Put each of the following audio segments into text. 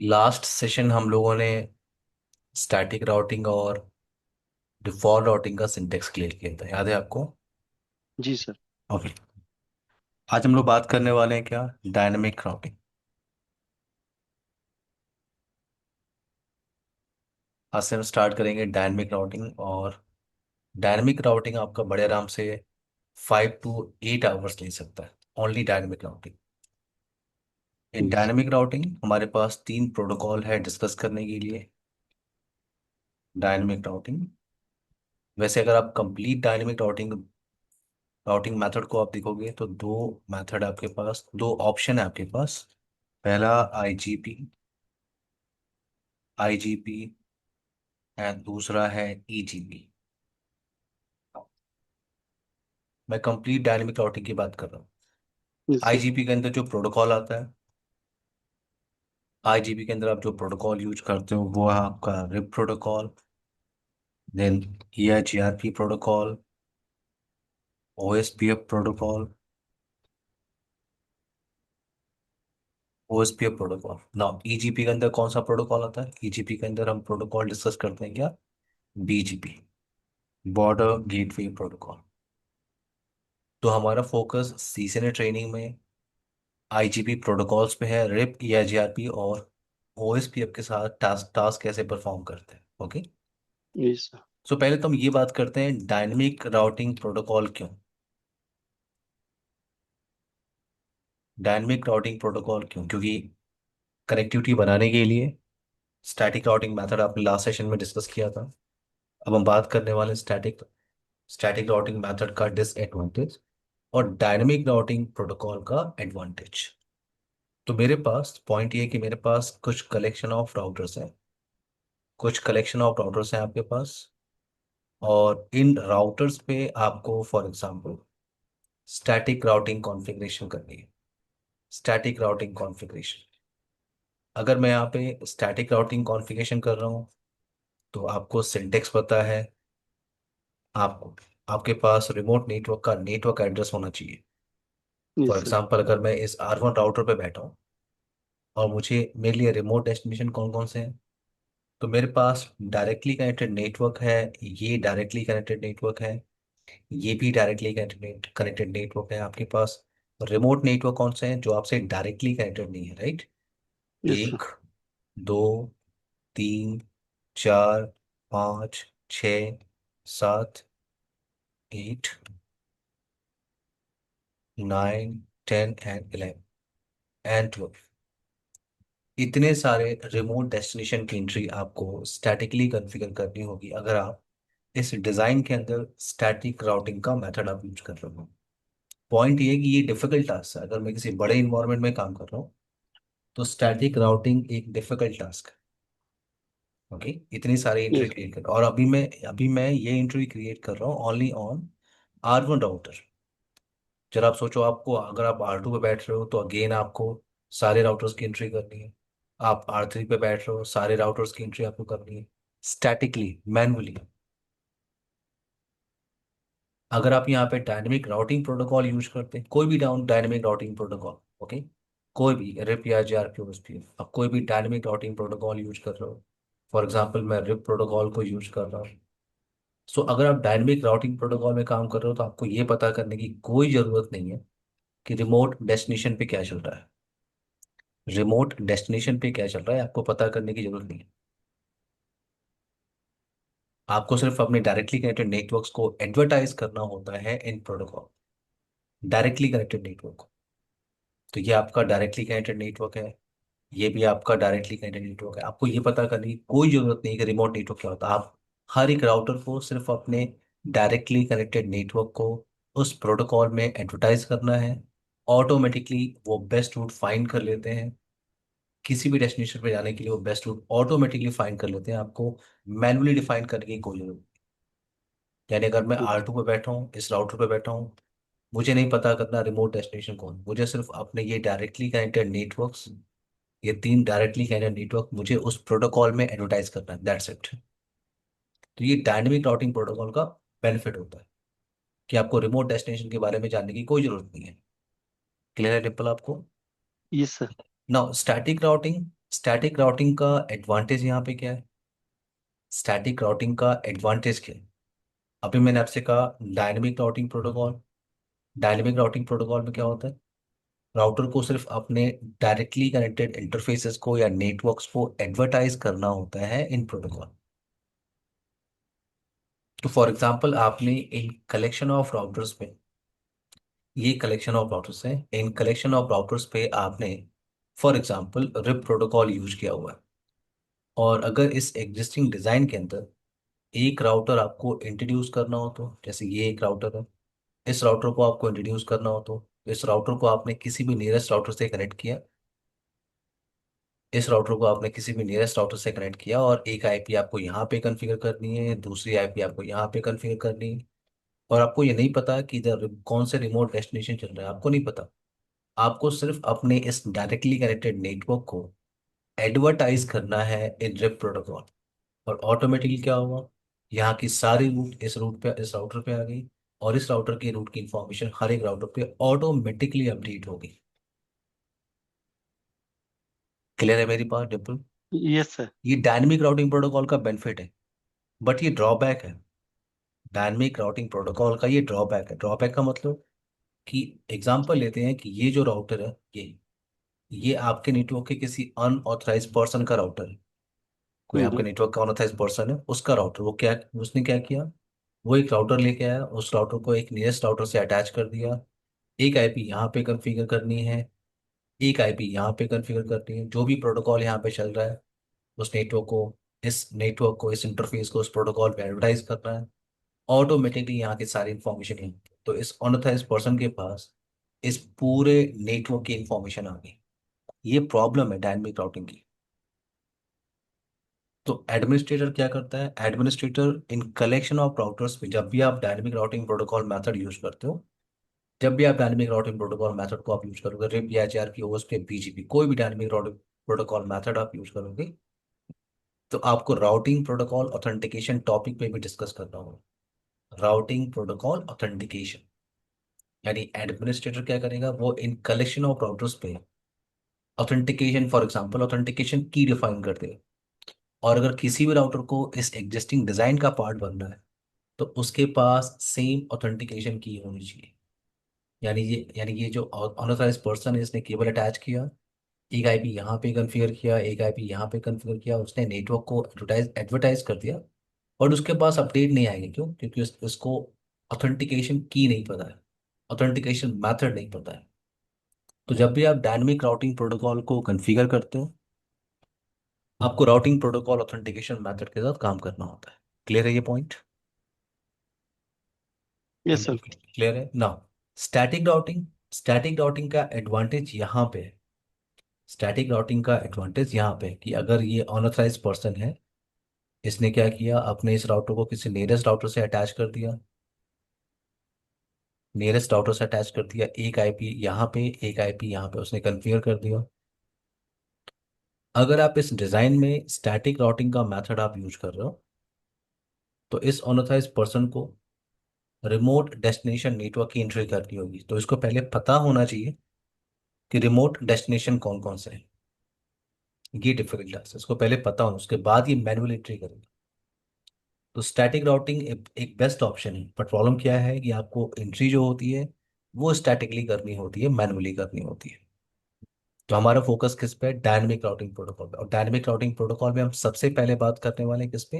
Last session हम लोगों ने स्टैटिक राउटिंग और डिफॉल्ट राउटिंग का सिंटेक्स क्लियर किया था, याद है आपको? जी सर। ओके। आज हम लोग बात करने वाले हैं क्या, डायनेमिक राउटिंग। आज से हम स्टार्ट करेंगे डायनेमिक राउटिंग। और डायनेमिक राउटिंग आपका बड़े आराम से 5 to 8 आवर्स ले सकता है, ओनली डायनेमिक राउटिंग। इन जी सर। डायनेमिक राउटिंग हमारे पास 3 प्रोटोकॉल है डिस्कस करने के लिए। डायनेमिक राउटिंग, वैसे अगर आप complete dynamic routing routing method को आप देखोगे तो दो मेथड आपके पास, दो ऑप्शन है आपके पास। पहला आईजीपी, आईजीपी एंड दूसरा है ईजीपी। मैं कंप्लीट डायनेमिक राउटिंग की बात कर रहा हूँ। जी सर। आईजीपी के अंदर जो प्रोटोकॉल आता है, आईजीपी के अंदर आप जो प्रोटोकॉल यूज करते हो वो है आपका RIP protocol, then EIGRP protocol, OSPF protocol, OSPF protocol. Now EGP के अंदर कौन सा प्रोटोकॉल आता है? ईजीपी के अंदर हम प्रोटोकॉल डिस्कस करते हैं क्या, बीजीपी, बॉर्डर गेटवे प्रोटोकॉल। तो हमारा फोकस सीसीएनए ट्रेनिंग में आईजीपी प्रोटोकॉल्स पे है, रिप, ईआईजीआरपी और ओएसपीएफ के साथ टास्क टास्क कैसे परफॉर्म करते हैं। ओके। जी सर। सो पहले तो हम ये बात करते हैं डायनेमिक राउटिंग प्रोटोकॉल क्यों। डायनेमिक राउटिंग प्रोटोकॉल क्यों? क्योंकि कनेक्टिविटी बनाने के लिए स्टैटिक राउटिंग मेथड आपने लास्ट सेशन में डिस्कस किया था। अब हम बात करने वाले स्टैटिक स्टैटिक राउटिंग मेथड का डिसएडवांटेज और डायनेमिक राउटिंग प्रोटोकॉल का एडवांटेज। तो मेरे पास पॉइंट ये है कि मेरे पास कुछ कलेक्शन ऑफ राउटर्स हैं, कुछ कलेक्शन ऑफ राउटर्स हैं आपके पास। और इन राउटर्स पे आपको for example static routing configuration करनी है। स्टैटिक राउटिंग कॉन्फ़िगरेशन, अगर मैं यहाँ पे स्टैटिक राउटिंग कॉन्फ़िगरेशन कर रहा हूँ तो आपको सिंटेक्स पता है। आपको आपके पास रिमोट नेटवर्क का नेटवर्क एड्रेस होना चाहिए। जी फॉर सर। एग्जांपल अगर मैं इस R1 राउटर पे बैठा हूँ और मुझे मेरे लिए रिमोट डेस्टिनेशन कौन कौन से हैं, तो मेरे पास डायरेक्टली कनेक्टेड नेटवर्क है, ये डायरेक्टली कनेक्टेड नेटवर्क है, ये भी डायरेक्टली कनेक्टेड कनेक्टेड नेटवर्क है। आपके पास रिमोट नेटवर्क कौन से हैं जो आपसे डायरेक्टली कनेक्टेड नहीं है, राइट? जी सर। एक, दो, तीन, चार, पाँच, छ, सात, 8, 9, 10 एंड 11 एंड 12। इतने सारे रिमोट डेस्टिनेशन की एंट्री आपको स्टैटिकली कॉन्फ़िगर करनी होगी अगर आप इस डिज़ाइन के अंदर स्टैटिक राउटिंग का मेथड आप यूज कर रहे हो। पॉइंट ये है कि ये डिफिकल्ट टास्क है। अगर मैं किसी बड़े इन्वायरमेंट में काम कर रहा हूँ तो स्टैटिक राउटिंग एक डिफिकल्ट टास्क है। ओके, इतनी सारी जी एंट्री सर। क्रिएट कर और अभी मैं ये एंट्री क्रिएट कर रहा हूँ ओनली ऑन R1 राउटर। जरा आप सोचो, आपको अगर आप R2 पे बैठ रहे हो तो अगेन आपको सारे राउटर्स की एंट्री करनी है। आप R3 पे बैठ रहे हो, सारे राउटर्स की एंट्री आपको करनी है स्टैटिकली, मैनुअली। अगर आप यहाँ पे डायनेमिक राउटिंग प्रोटोकॉल यूज करते हैं, कोई भी down dynamic routing protocol, okay, कोई भी रिप या जीआरपी ओएसपी, आप कोई भी डायनेमिक राउटिंग प्रोटोकॉल यूज कर रहे हो। फॉर एग्जांपल मैं रिप प्रोटोकॉल को यूज कर रहा हूँ। सो अगर आप डायनेमिक राउटिंग प्रोटोकॉल में काम कर रहे हो तो आपको ये पता करने की कोई ज़रूरत नहीं है कि रिमोट डेस्टिनेशन पे क्या चल रहा है। रिमोट डेस्टिनेशन पे क्या चल रहा है आपको पता करने की जरूरत नहीं है। आपको सिर्फ अपने डायरेक्टली कनेक्टेड नेटवर्क्स को एडवर्टाइज करना होता है इन प्रोटोकॉल, डायरेक्टली कनेक्टेड नेटवर्क। तो ये आपका डायरेक्टली कनेक्टेड नेटवर्क है, ये भी आपका डायरेक्टली कनेक्टेड नेटवर्क है। आपको ये पता करने की कोई जरूरत नहीं कि रिमोट नेटवर्क क्या होता है। आप हर एक राउटर को सिर्फ अपने डायरेक्टली कनेक्टेड नेटवर्क को उस प्रोटोकॉल में एडवर्टाइज करना है। ऑटोमेटिकली वो बेस्ट रूट फाइंड कर लेते हैं। किसी भी डेस्टिनेशन पे जाने के लिए वो बेस्ट रूट ऑटोमेटिकली फाइंड कर लेते हैं। आपको मैनुअली डिफाइन करने की कोई जरूरत नहीं। यानी अगर मैं जी R2 पे बैठा हूँ, इस राउटर पे बैठा हूँ, मुझे नहीं पता करना रिमोट डेस्टिनेशन कौन है। मुझे सिर्फ अपने ये डायरेक्टली कनेक्टेड नेटवर्क्स, ये 3 डायरेक्टली कनेक्टेड नेटवर्क मुझे उस प्रोटोकॉल में एडवर्टाइज करना है, दैट्स इट। तो ये डायनेमिक राउटिंग प्रोटोकॉल का बेनिफिट होता है कि आपको रिमोट डेस्टिनेशन के बारे में जानने की कोई जरूरत नहीं है। क्लियर है डिम्पल आपको? जी sir. Now static routing, static routing का एडवांटेज यहाँ पे क्या है? स्टैटिक राउटिंग का एडवांटेज क्या है? अभी मैंने आपसे कहा dynamic routing protocol. Dynamic routing protocol में क्या होता है? राउटर को सिर्फ अपने डायरेक्टली कनेक्टेड इंटरफेसेस को या नेटवर्क्स को एडवर्टाइज करना होता है इन प्रोटोकॉल। तो फॉर एग्जांपल आपने इन कलेक्शन ऑफ राउटर्स पे, ये कलेक्शन ऑफ राउटर्स है, इन कलेक्शन ऑफ राउटर्स पे आपने for example RIP protocol use किया हुआ है। और अगर इस एग्जिस्टिंग डिजाइन के अंदर एक राउटर आपको इंट्रोड्यूस करना हो, तो जैसे ये एक राउटर है, इस राउटर को आपको इंट्रोड्यूस करना हो तो इस राउटर को आपने किसी भी नियरेस्ट राउटर से कनेक्ट किया। इस राउटर को आपने किसी भी नियरेस्ट राउटर से कनेक्ट किया और एक आईपी आपको यहाँ पे कॉन्फ़िगर करनी है, दूसरी आईपी आपको यहाँ पे कॉन्फ़िगर करनी है। और आपको ये नहीं पता कि इधर कौन से रिमोट डेस्टिनेशन चल रहा है, आपको नहीं पता। आपको सिर्फ अपने इस डायरेक्टली कनेक्टेड नेटवर्क को एडवर्टाइज करना है इन रिप प्रोटोकॉल। और ऑटोमेटिकली क्या होगा? यहाँ की सारी रूट इस रूट पे, इस राउटर पे आ गई। और इस राउटर की रूट की इंफॉर्मेशन हर एक राउटर पे ऑटोमेटिकली अपडेट होगी। क्लियर है मेरी बात डिम्पल? Yes sir. ये डायनेमिक राउटिंग प्रोटोकॉल का बेनिफिट है, बट ये ड्रॉबैक है। डायनेमिक राउटिंग प्रोटोकॉल का ये ड्रॉबैक है। ड्रॉबैक का मतलब कि एग्जांपल लेते हैं कि ये जो राउटर है, ये आपके नेटवर्क के किसी अनऑथराइज पर्सन का राउटर है। कोई आपके हम्म। नेटवर्क का अनऑथराइज पर्सन है, उसका राउटर, वो क्या, उसने क्या किया? वो एक राउटर लेके आया, उस राउटर को एक नियरेस्ट राउटर से अटैच कर दिया। एक आईपी यहाँ पे कॉन्फ़िगर करनी है, एक आईपी यहाँ पे कॉन्फ़िगर करनी है। जो भी प्रोटोकॉल यहाँ पे चल रहा है, उस नेटवर्क को, इस नेटवर्क को, इस इंटरफेस को उस प्रोटोकॉल पे एडवर्टाइज करना है। ऑटोमेटिकली यहाँ की सारी इंफॉर्मेशन है, तो इस अनऑथराइज पर्सन के पास इस पूरे नेटवर्क की इंफॉर्मेशन आ गई। ये प्रॉब्लम है डायनेमिक राउटिंग की। तो एडमिनिस्ट्रेटर क्या करता है? Administrator in collection of routers में, जब भी आप dynamic routing protocol method use करते हो, जब भी आप डायनेमिक राउटिंग प्रोटोकॉल मेथड को आप यूज करोगे, रिप या एचआरपी, ओएसपी, बीजीपी, कोई भी डायनेमिक राउटिंग प्रोटोकॉल मेथड आप यूज करोगे, तो आपको राउटिंग प्रोटोकॉल ऑथेंटिकेशन टॉपिक पे भी डिस्कस करना होगा। राउटिंग प्रोटोकॉल ऑथेंटिकेशन, यानी एडमिनिस्ट्रेटर क्या करेगा? वो इन कलेक्शन ऑफ राउटर्स पे ऑथेंटिकेशन, फॉर एग्जांपल ऑथेंटिकेशन की डिफाइन कर दे। और अगर किसी भी राउटर को इस एग्जिस्टिंग डिजाइन का पार्ट बनना है, तो उसके पास सेम ऑथेंटिकेशन की होनी चाहिए। यानी ये जो अनऑथराइज पर्सन है, इसने केबल अटैच किया, एक आईपी यहाँ पे कॉन्फ़िगर किया, एक आईपी यहाँ पे कॉन्फ़िगर किया, उसने नेटवर्क को एडवर्टाइज एडवर्टाइज कर दिया। और उसके पास अपडेट नहीं आएंगे, क्यों? क्योंकि उसको ऑथेंटिकेशन की नहीं पता है, ऑथेंटिकेशन मैथड नहीं पता है। तो जब भी आप डायनेमिक राउटिंग प्रोटोकॉल को कॉन्फ़िगर करते हो, आपको राउटिंग प्रोटोकॉल ऑथेंटिकेशन मैथड के साथ काम करना होता है। क्लियर है ये पॉइंट? यस बिल्कुल सर। क्लियर है ना? स्टैटिक राउटिंग का एडवांटेज यहाँ पे है। स्टैटिक राउटिंग का एडवांटेज यहाँ पे है कि अगर ये अनऑथराइज पर्सन है, इसने क्या किया? अपने इस राउटर को किसी नियरेस्ट राउटर से अटैच कर दिया, नियरेस्ट राउटर से अटैच कर दिया, एक आईपी यहाँ पे, एक आईपी यहाँ पे उसने कॉन्फ़िगर कर दिया। अगर आप इस डिजाइन में स्टैटिक राउटिंग का मेथड आप यूज कर रहे हो, तो इस अनऑथराइज पर्सन को रिमोट डेस्टिनेशन नेटवर्क की एंट्री करनी होगी। तो इसको पहले पता होना चाहिए कि रिमोट डेस्टिनेशन कौन कौन से हैं। ये डिफिकल्ट है, इसको पहले पता होना, उसके बाद ये मैनुअल एंट्री करेंगे। तो स्टैटिक राउटिंग एक बेस्ट ऑप्शन है, बट प्रॉब्लम क्या है कि आपको एंट्री जो होती है वो स्टैटिकली करनी होती है, मैनुअली करनी होती है। तो हमारा फोकस किस पे? डायनेमिक राउटिंग प्रोटोकॉल पे। और डायनेमिक राउटिंग प्रोटोकॉल में हम सबसे पहले बात करने वाले हैं किस पे?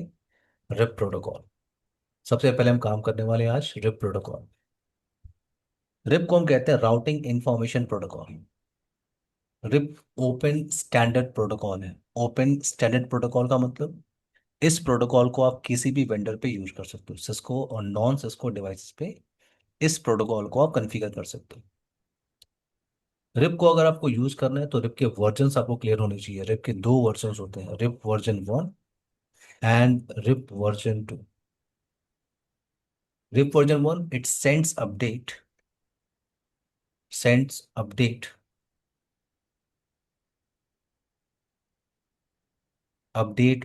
RIP protocol. सबसे पहले हम काम करने वाले हैं आज रिप प्रोटोकॉल। रिप को हम कहते हैं routing information protocol. RIP open standard protocol है। ओपन स्टैंडर्ड प्रोटोकॉल का मतलब, इस प्रोटोकॉल को आप किसी भी वेंडर पे यूज कर सकते हो, सिस्को और नॉन सिस्को डिवाइसेस पे इस प्रोटोकॉल को आप कॉन्फ़िगर कर सकते हो। रिप को अगर आपको यूज करना है तो रिप के वर्जन्स आपको क्लियर होने चाहिए। रिप के दो वर्जन्स होते हैं, RIP version 1 and RIP version 2। RIP version 1, it sends update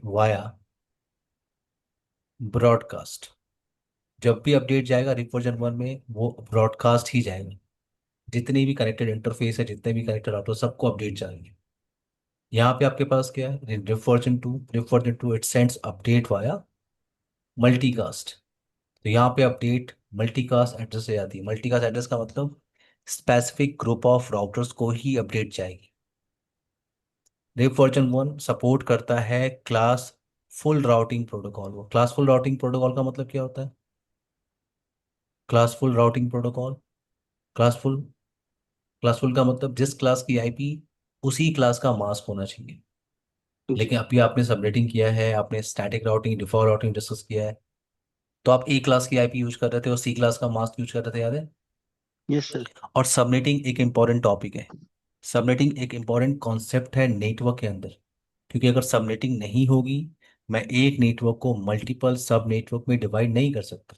via broadcast. जब भी अपडेट जाएगा रिप वर्जन 1 में, वो ब्रॉडकास्ट ही जाएगा। जितने भी कनेक्टेड इंटरफेस है, जितने भी कनेक्टेड आउटर, सबको अपडेट जाएंगे। यहाँ पे आपके पास क्या है, RIP version 2 it sends update via multicast. तो यहाँ पे अपडेट मल्टीकास्ट एड्रेस से आती है। मल्टीकास्ट एड्रेस का मतलब स्पेसिफिक ग्रुप ऑफ राउटर्स को ही अपडेट जाएगी। रिप वर्जन 1 सपोर्ट करता है क्लास फुल राउटिंग प्रोटोकॉल। वो क्लास फुल राउटिंग प्रोटोकॉल का मतलब क्या होता है? Classful routing protocol, classful classful का मतलब जिस क्लास की आईपी उसी क्लास का मास्क होना चाहिए। जी। लेकिन अभी आपने सबनेटिंग किया है, आपने static routing default routing discuss किया है, तो आप ए क्लास की आईपी यूज कर रहे थे और सी क्लास का मास्क यूज कर रहे थे, याद है? Yes sir. और सबनेटिंग एक इंपॉर्टेंट टॉपिक है। सबनेटिंग एक इंपॉर्टेंट कॉन्सेप्ट है नेटवर्क के अंदर। क्योंकि अगर सबनेटिंग नहीं होगी, मैं एक नेटवर्क को मल्टीपल सब नेटवर्क में डिवाइड नहीं कर सकता।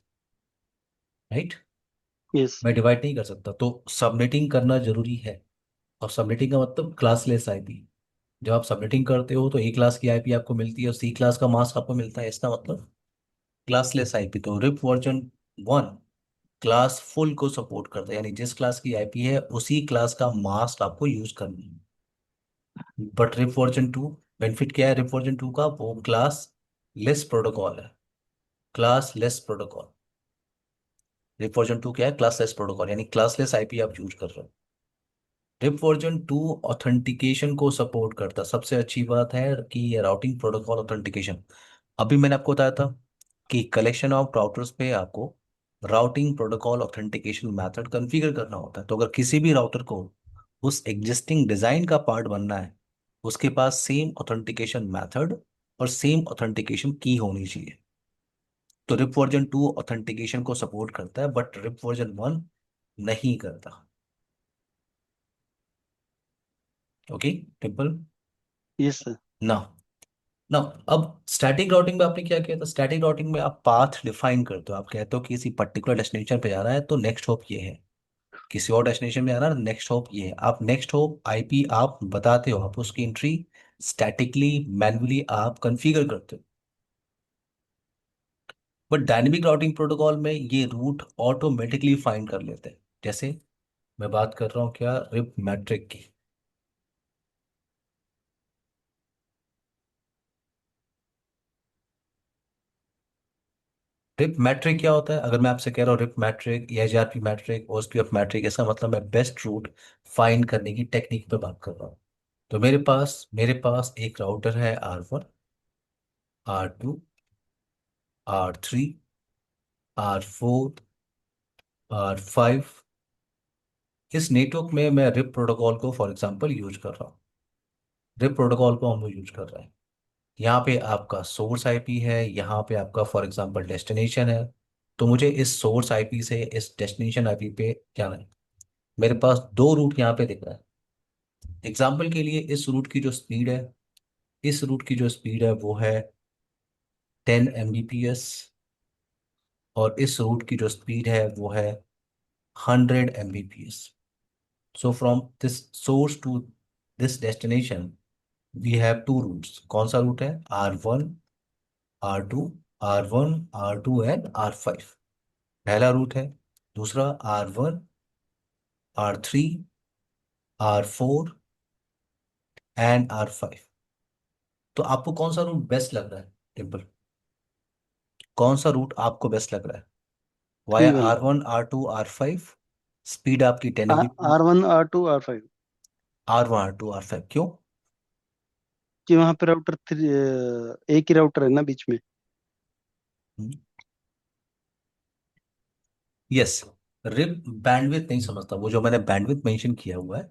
राइट? यस। मैं डिवाइड नहीं कर सकता, तो सबनेटिंग करना जरूरी है। और सबनेटिंग का मतलब क्लासलेस आईपी। जब आप सबनेटिंग करते हो तो ए क्लास की आईपी आपको मिलती है और सी क्लास का मास्क आपको मिलता है, इसका मतलब क्लासलेस आईपी। तो रिप वर्जन 1 क्लास फुल को सपोर्ट करता है, यानी जिस क्लास की आईपी है उसी क्लास का मास्क आपको यूज करना है। बट रिप वर्जन 2 बेनिफिट क्या है? रिप वर्जन 2 का वो क्लास लेस प्रोटोकॉल है। Classless protocol. RIP version 2 क्या है? क्लास लेस प्रोटोकॉल, यानी क्लासलेस आईपी आप यूज कर रहे हो। रिप वर्जन 2 ऑथेंटिकेशन को सपोर्ट करता है। सबसे अच्छी बात है कि ये राउटिंग प्रोटोकॉल ऑथेंटिकेशन। अभी मैंने आपको बताया था कि कलेक्शन ऑफ राउटर्स पे आपको routing protocol authentication method configure करना होता है। तो अगर किसी भी राउटर को उस एग्जिस्टिंग डिजाइन का पार्ट बनना है, उसके पास सेम ऑथेंटिकेशन मेथड और सेम ऑथेंटिकेशन की होनी चाहिए। तो रिप वर्जन 2 ऑथेंटिकेशन को सपोर्ट करता है, बट रिप वर्जन 1 नहीं करता। ओके टिम्पल। Yes sir. ना ना, अब स्टैटिक राउटिंग में आपने क्या किया था? स्टैटिक राउटिंग में आप पाथ डिफाइन करते हो। आप कहते हो कि किसी पर्टिकुलर डेस्टिनेशन पे जा रहा है तो नेक्स्ट हॉप ये है, किसी और डेस्टिनेशन में जाना है नेक्स्ट हॉप ये है। आप नेक्स्ट हॉप आईपी आप बताते हो, आप उसकी एंट्री स्टैटिकली मैन्युअली आप कॉन्फ़िगर करते हो। बट डायनेमिक राउटिंग प्रोटोकॉल में ये रूट ऑटोमेटिकली फाइंड कर लेते हैं। जैसे मैं बात कर रहा हूँ क्या, रिप मैट्रिक की। रिप मैट्रिक क्या होता है? अगर मैं आपसे कह रहा हूँ RIP metric, HRP metric, OSPF metric, इसका मतलब मैं बेस्ट रूट फाइंड करने की टेक्निक पे बात कर रहा हूँ। तो मेरे पास एक राउटर है R1, R2, R3, R4, R5। इस नेटवर्क में मैं रिप प्रोटोकॉल को फॉर एग्जांपल यूज कर रहा हूँ। रिप प्रोटोकॉल को हम लोग यूज कर रहे हैं। यहाँ पे आपका सोर्स आईपी है, यहाँ पे आपका फॉर एग्जांपल डेस्टिनेशन है। तो मुझे इस सोर्स आईपी से इस डेस्टिनेशन आईपी पे जाना है। मेरे पास दो रूट यहाँ पे दिख रहा है। एग्जाम्पल के लिए इस रूट की जो स्पीड है वो है 10 Mbps। और इस रूट की जो स्पीड है वो है 100 Mbps। So from this source to this destination we have two routes. कौन सा रूट है? R1, R2, R1, R2 and R5। पहला रूट है। दूसरा R1, R3, R4 and R5। तो आपको कौन सा रूट बेस्ट लग रहा है टिम्पल? कौन सा रूट आपको बेस्ट लग रहा है? Three via one. R1, R2, R5, speed आपकी 10 Mbps। R1 R2 R5। R1, R2, R5 क्यों? कि वहां पे राउटर थ्री, एक ही राउटर है ना बीच में। यस। रिप बैंडविड्थ नहीं समझता, वो जो मैंने बैंडविड्थ मेंशन किया हुआ है,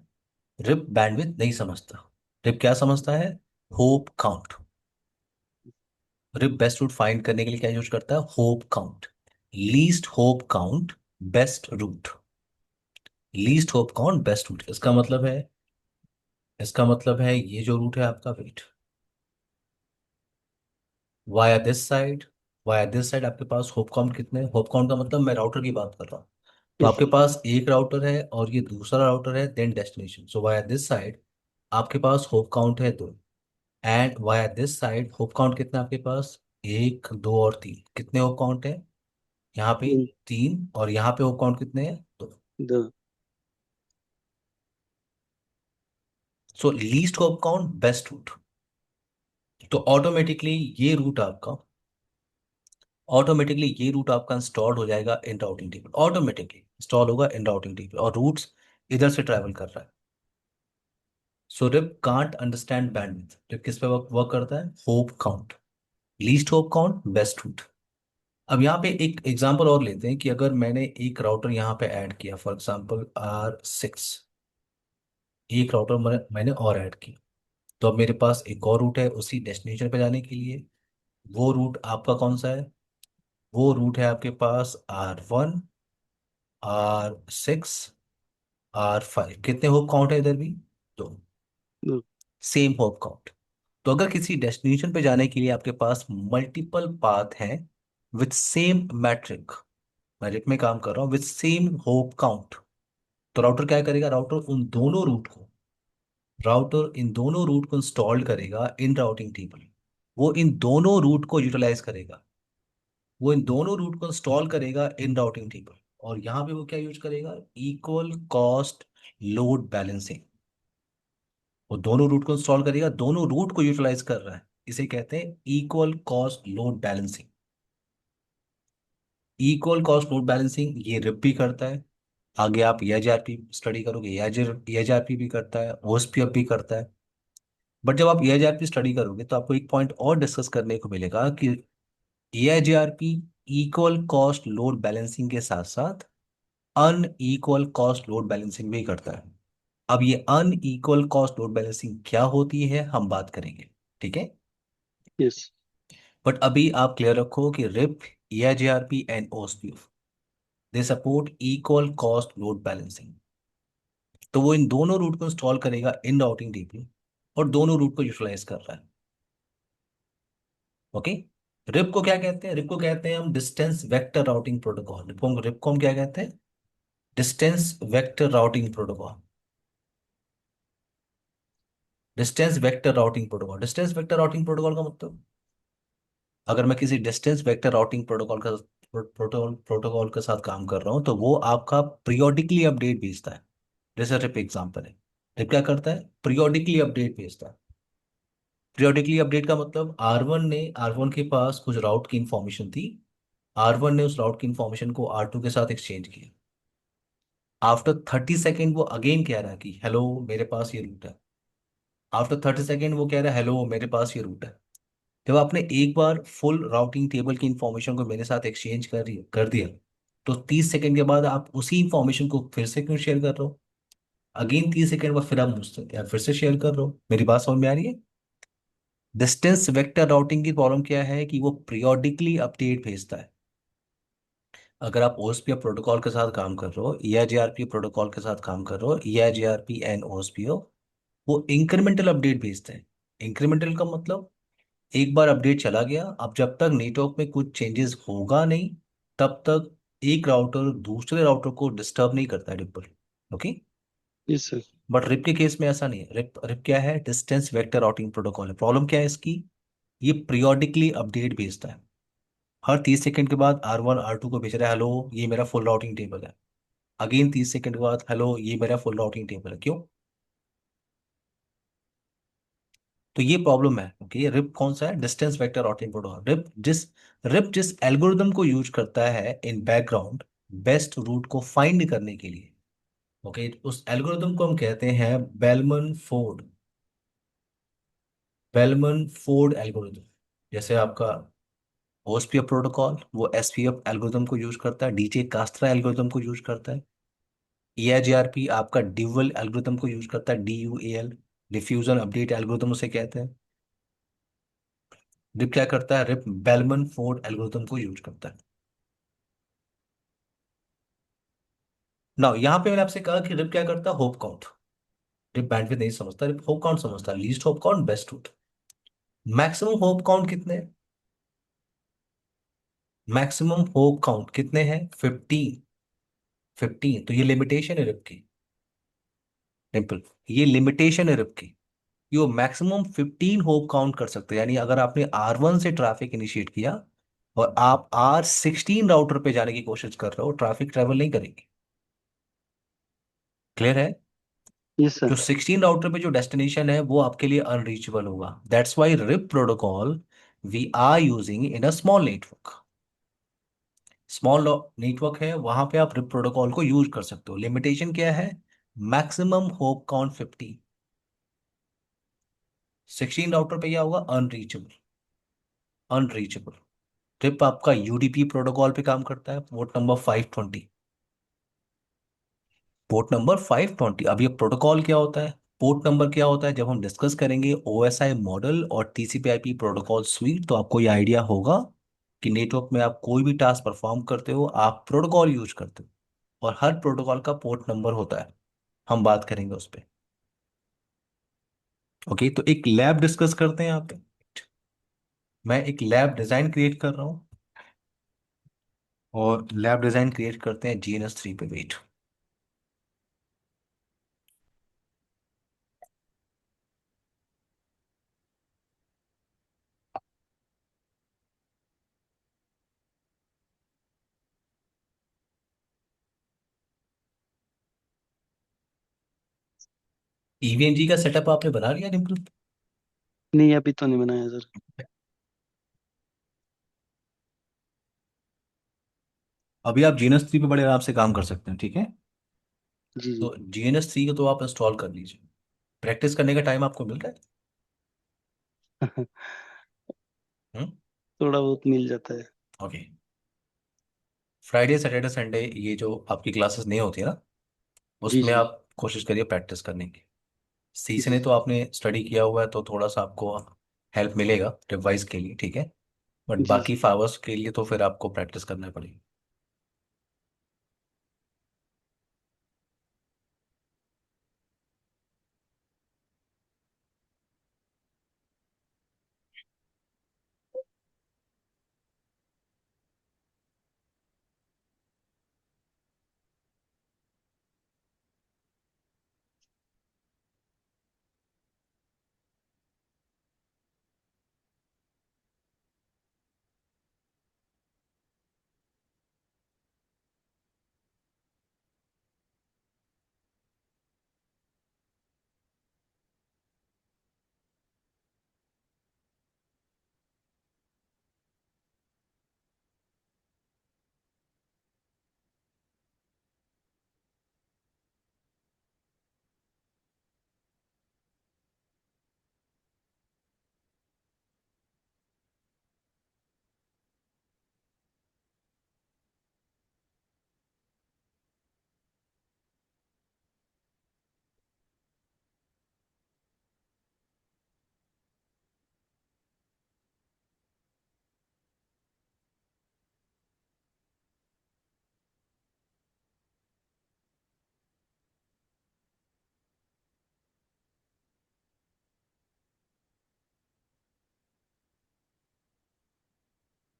रिप बैंडविड्थ नहीं समझता। रिप क्या समझता है? Hop count. RIP best route find करने के लिए क्या यूज करता है? Hop count. Least hop count best route. Least hop count best route, इसका मतलब है ये जो रूट है आपका, वेट, वाया दिस साइड, आपके पास होप काउंट कितने? होप काउंट का मतलब मैं राउटर की बात कर रहा हूँ। तो यस आपके सर। पास एक राउटर है और ये दूसरा राउटर है, then destination. So via this side आपके पास होप काउंट है 2। And via this side hop count कितना है आपके पास? 1, 2 और 3। कितने होप काउंट है यहाँ पे? तीन। 3। और यहाँ पे होप काउंट कितने हैं? 2। दो। So least hop count best route. तो ऑटोमेटिकली ये रूट आपका इंस्टॉल हो जाएगा in routing table, automatically install होगा इन राउटिंग टेबल, और रूट्स इधर से ट्रैवल कर रहा है। So RIP can't understand bandwidth. RIP किस पे वर्क करता है? Hop count, least hop count best route. अब यहाँ पे एक एग्जांपल और लेते हैं कि अगर मैंने एक राउटर यहाँ पे ऐड किया, फॉर एग्जांपल R6, एक राउटर मैंने और ऐड किया, तो अब मेरे पास एक और रूट है उसी डेस्टिनेशन पे जाने के लिए। वो रूट आपका कौन सा है? वो रूट है आपके पास R1, R6, R5। कितने होप काउंट है इधर भी? दो। दो। Same hope count. तो अगर किसी डेस्टिनेशन पे जाने के लिए आपके पास मल्टीपल पाथ हैं विथ सेम मैट्रिक, मैट्रिक में काम कर रहा हूँ, विथ सेम होप काउंट, तो राउटर इन दोनों रूट को इंस्टॉल करेगा इन राउटिंग टेबल। वो इन दोनों रूट को यूटिलाइज करेगा, वो इन दोनों रूट को इंस्टॉल करेगा इन राउटिंग टेबल। और यहां पे वो क्या यूज करेगा? Equal cost load balancing. वो दोनों रूट को इंस्टॉल करेगा, दोनों रूट को यूटिलाइज कर रहा है, इसे कहते हैं equal cost load balancing. Equal cost load balancing ये रिप भी करता है। आगे आप EIGRP स्टडी करोगे, EIGRP भी करता है, OSPF भी करता है। बट जब आप EIGRP स्टडी करोगे तो आपको एक पॉइंट और डिस्कस करने को मिलेगा कि EIGRP equal cost load balancing के साथ साथ अनइक्वल कॉस्ट लोड बैलेंसिंग भी करता है। अब ये अनइक्वल कॉस्ट लोड बैलेंसिंग क्या होती है हम बात करेंगे, ठीक है? यस। बट अभी आप क्लियर रखो कि RIP, EIGRP and OSPF they support equal cost load balancing. तो वो इन दोनों रूट को इंस्टॉल करेगा इन राउटिंग टेबल, और दोनों रूट को यूटिलाइज कर रहा है। ओके। रिप को क्या कहते हैं? रिप को कहते हैं हम distance vector routing protocol. RIP को हम क्या कहते हैं? Distance vector routing protocol. Distance vector routing protocol का मतलब, अगर मैं किसी डिस्टेंस वेक्टर राउटिंग प्रोटोकॉल के साथ काम कर रहा हूं, तो वो आपका पीरियोडिकली अपडेट भेजता है। जैसे रिप एग्जांपल है, रिप क्या करता है? पीरियोडिकली अपडेट भेजता है। पीरियोडिकली अपडेट का मतलब आर वन के पास कुछ राउट की इंफॉर्मेशन थी, R1 ने उस राउट की इंफॉर्मेशन को R2 के साथ एक्सचेंज किया। आफ्टर 30 सेकेंड वो अगेन कह रहा है कि हेलो मेरे पास ये रूट है। आफ्टर 30 सेकेंड वो कह रहा है हेलो मेरे पास ये रूट है। जब आपने एक बार फुल राउटिंग टेबल की इंफॉर्मेशन को मेरे साथ एक्सचेंज कर दिया, तो 30 सेकेंड के बाद आप उसी इंफॉर्मेशन को फिर से क्यों शेयर कर रहे हो? अगेन 30 सेकेंड बाद फिर आप मुझसे या फिर से शेयर कर रहे हो। मेरी बात समझ में आ रही है? डिस्टेंस वेक्टर राउटिंग की प्रॉब्लम क्या है कि वो पीरियोडिकली अपडेट भेजता है। अगर आप OSPF प्रोटोकॉल के साथ काम कर रहे हो, EIGRP प्रोटोकॉल के साथ काम कर रहे हो, EIGRP एंड OSPF, वो इंक्रीमेंटल अपडेट भेजते हैं। इंक्रीमेंटल का मतलब एक बार अपडेट चला गया, अब जब तक नेटवर्क में कुछ चेंजेस होगा नहीं, तब तक एक राउटर दूसरे राउटर को डिस्टर्ब नहीं करता है, ripple. Okay. Yes sir. But RIP के केस में ऐसा नहीं है। रिप रिप क्या है? डिस्टेंस वेक्टर राउटिंग प्रोटोकॉल है। प्रॉब्लम क्या है इसकी? ये पीरियोडिकली अपडेट भेजता है। हर 30 सेकंड के बाद R1 R2 को भेज रहा है हेलो ये मेरा फुल राउटिंग टेबल है। अगेन 30 सेकंड के बाद हेलो ये मेरा फुल राउटिंग टेबल है। क्यों? तो ये प्रॉब्लम है। ओके, ये रिप कौन सा है? Distance vector routing protocol. RIP जिस एल्गोरिदम को यूज करता है इन बैकग्राउंड बेस्ट रूट को फाइंड करने के लिए, ओके, उस एल्गोरिदम को हम कहते हैं बेलमन फोर्ड एल्गोरिदम। जैसे आपका OSPF प्रोटोकॉल वो SPF एल्गोरिदम को यूज करता है, DJ कास्त्रा एल्गोरिदम को यूज करता है। EIGRP आपका ड्यूअल एल्गोरिदम को यूज करता है, DUAL, डिफ्यूजन अपडेट एल्गोरिदम उसे कहते हैं। रिप क्या करता है? रिप बेलमन फोर्ड एल्गोरिथम को यूज करता है। नाउ यहां पे मैंने आपसे कहा कि रिप क्या करता है? Hop count. रिप बैंडविड्थ नहीं समझता, रिप होप काउंट समझता है। Least hop count best root. Maximum hope count कितने हैं? मैक्सिमम होप काउंट कितने हैं? 15। 15 तो ये लिमिटेशन है रिप की। सिंपल, ये लिमिटेशन है रिप की। ये वो मैक्सिमम 15 होप काउंट कर सकते हैं। यानी अगर आपने R1 से ट्रैफिक इनिशिएट किया और आप R16 राउटर पे जाने की कोशिश कर रहे हो, ट्रैफिक ट्रेवल नहीं करेगी। क्लियर है? यस जो सर। 16 राउटर पे जो डेस्टिनेशन है वो आपके लिए अनरीचेबल होगा। That's why RIP protocol we are using in a small network. Small network है वहां पे आप रिप प्रोटोकॉल को यूज कर सकते हो। लिमिटेशन क्या है? Maximum hope count 50। 16 राउटर पे क्या होगा? अनरीचेबल। अनरीचेबल। रिप आपका यूडीपी प्रोटोकॉल पे काम करता है, पोर्ट नंबर 520। Port number 520। अब ये प्रोटोकॉल क्या होता है, पोर्ट नंबर क्या होता है, जब हम डिस्कस करेंगे ओएसआई मॉडल और टीसीपी आईपी प्रोटोकॉल स्वीट, तो आपको ये आइडिया होगा कि नेटवर्क में आप कोई भी टास्क परफॉर्म करते हो आप प्रोटोकॉल यूज करते हो, और हर प्रोटोकॉल का पोर्ट नंबर होता है। हम बात करेंगे उस पर। ओके, तो एक लैब डिस्कस करते हैं यहाँ पे। मैं एक लैब डिजाइन क्रिएट कर रहा हूँ, और लैब डिजाइन क्रिएट करते हैं GNS 3 पे। वेट। EVNG का सेटअप आपने बना लिया डिम्पल? नहीं, अभी तो नहीं बनाया सर। अभी आप GNS 3 पे बड़े आराम से काम कर सकते हैं, ठीक है। जी जी। तो GNS 3 को तो आप इंस्टॉल कर लीजिए। प्रैक्टिस करने का टाइम आपको मिल रहा है? थोड़ा बहुत मिल जाता है। ओके। फ्राइडे सैटरडे संडे ये जो आपकी क्लासेस नहीं होती है ना, जी उसमें जी। आप कोशिश करिए प्रैक्टिस करने की। सी से जी ने तो सर। आपने स्टडी किया हुआ है, तो थोड़ा सा आपको हेल्प मिलेगा रिवाइज के लिए, ठीक है। बट जी बाकी सर। फावर्स के लिए तो फिर आपको प्रैक्टिस करना पड़ेगी।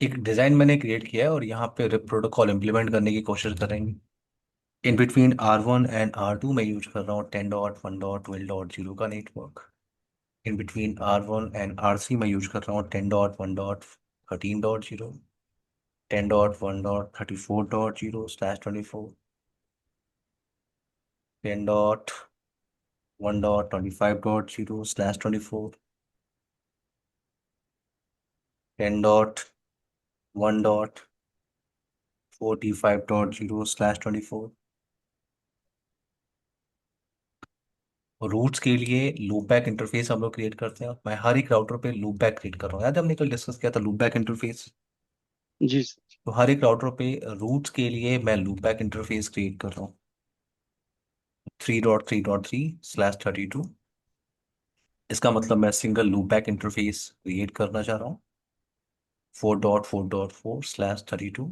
एक डिजाइन मैंने क्रिएट किया है, और यहाँ पे रिप प्रोटोकॉल इंप्लीमेंट करने की कोशिश करेंगे। In between R1 and R2 मैं यूज कर रहा हूँ 10.1.12.0 का network. In between R1 and R3 मैं यूज कर रहा हूँ 10.1.13.0, 10.1.34.0/24, 10.1.25.0/24, 10.1.45.0/24। और रूट्स के लिए लूप बैक इंटरफेस हम लोग क्रिएट करते हैं। मैं हर एक राउटर पे लूप बैक क्रिएट कर रहा हूँ। याद है हमने कल डिस्कस किया था लूप बैक इंटरफेस? जी सर। तो हर एक राउटर पे रूट्स के लिए मैं लूप बैक इंटरफेस क्रिएट कर रहा हूँ। 3.3.3/32। इसका मतलब मैं single loop back interface create करना चाह रहा हूँ। 4.4.4/32।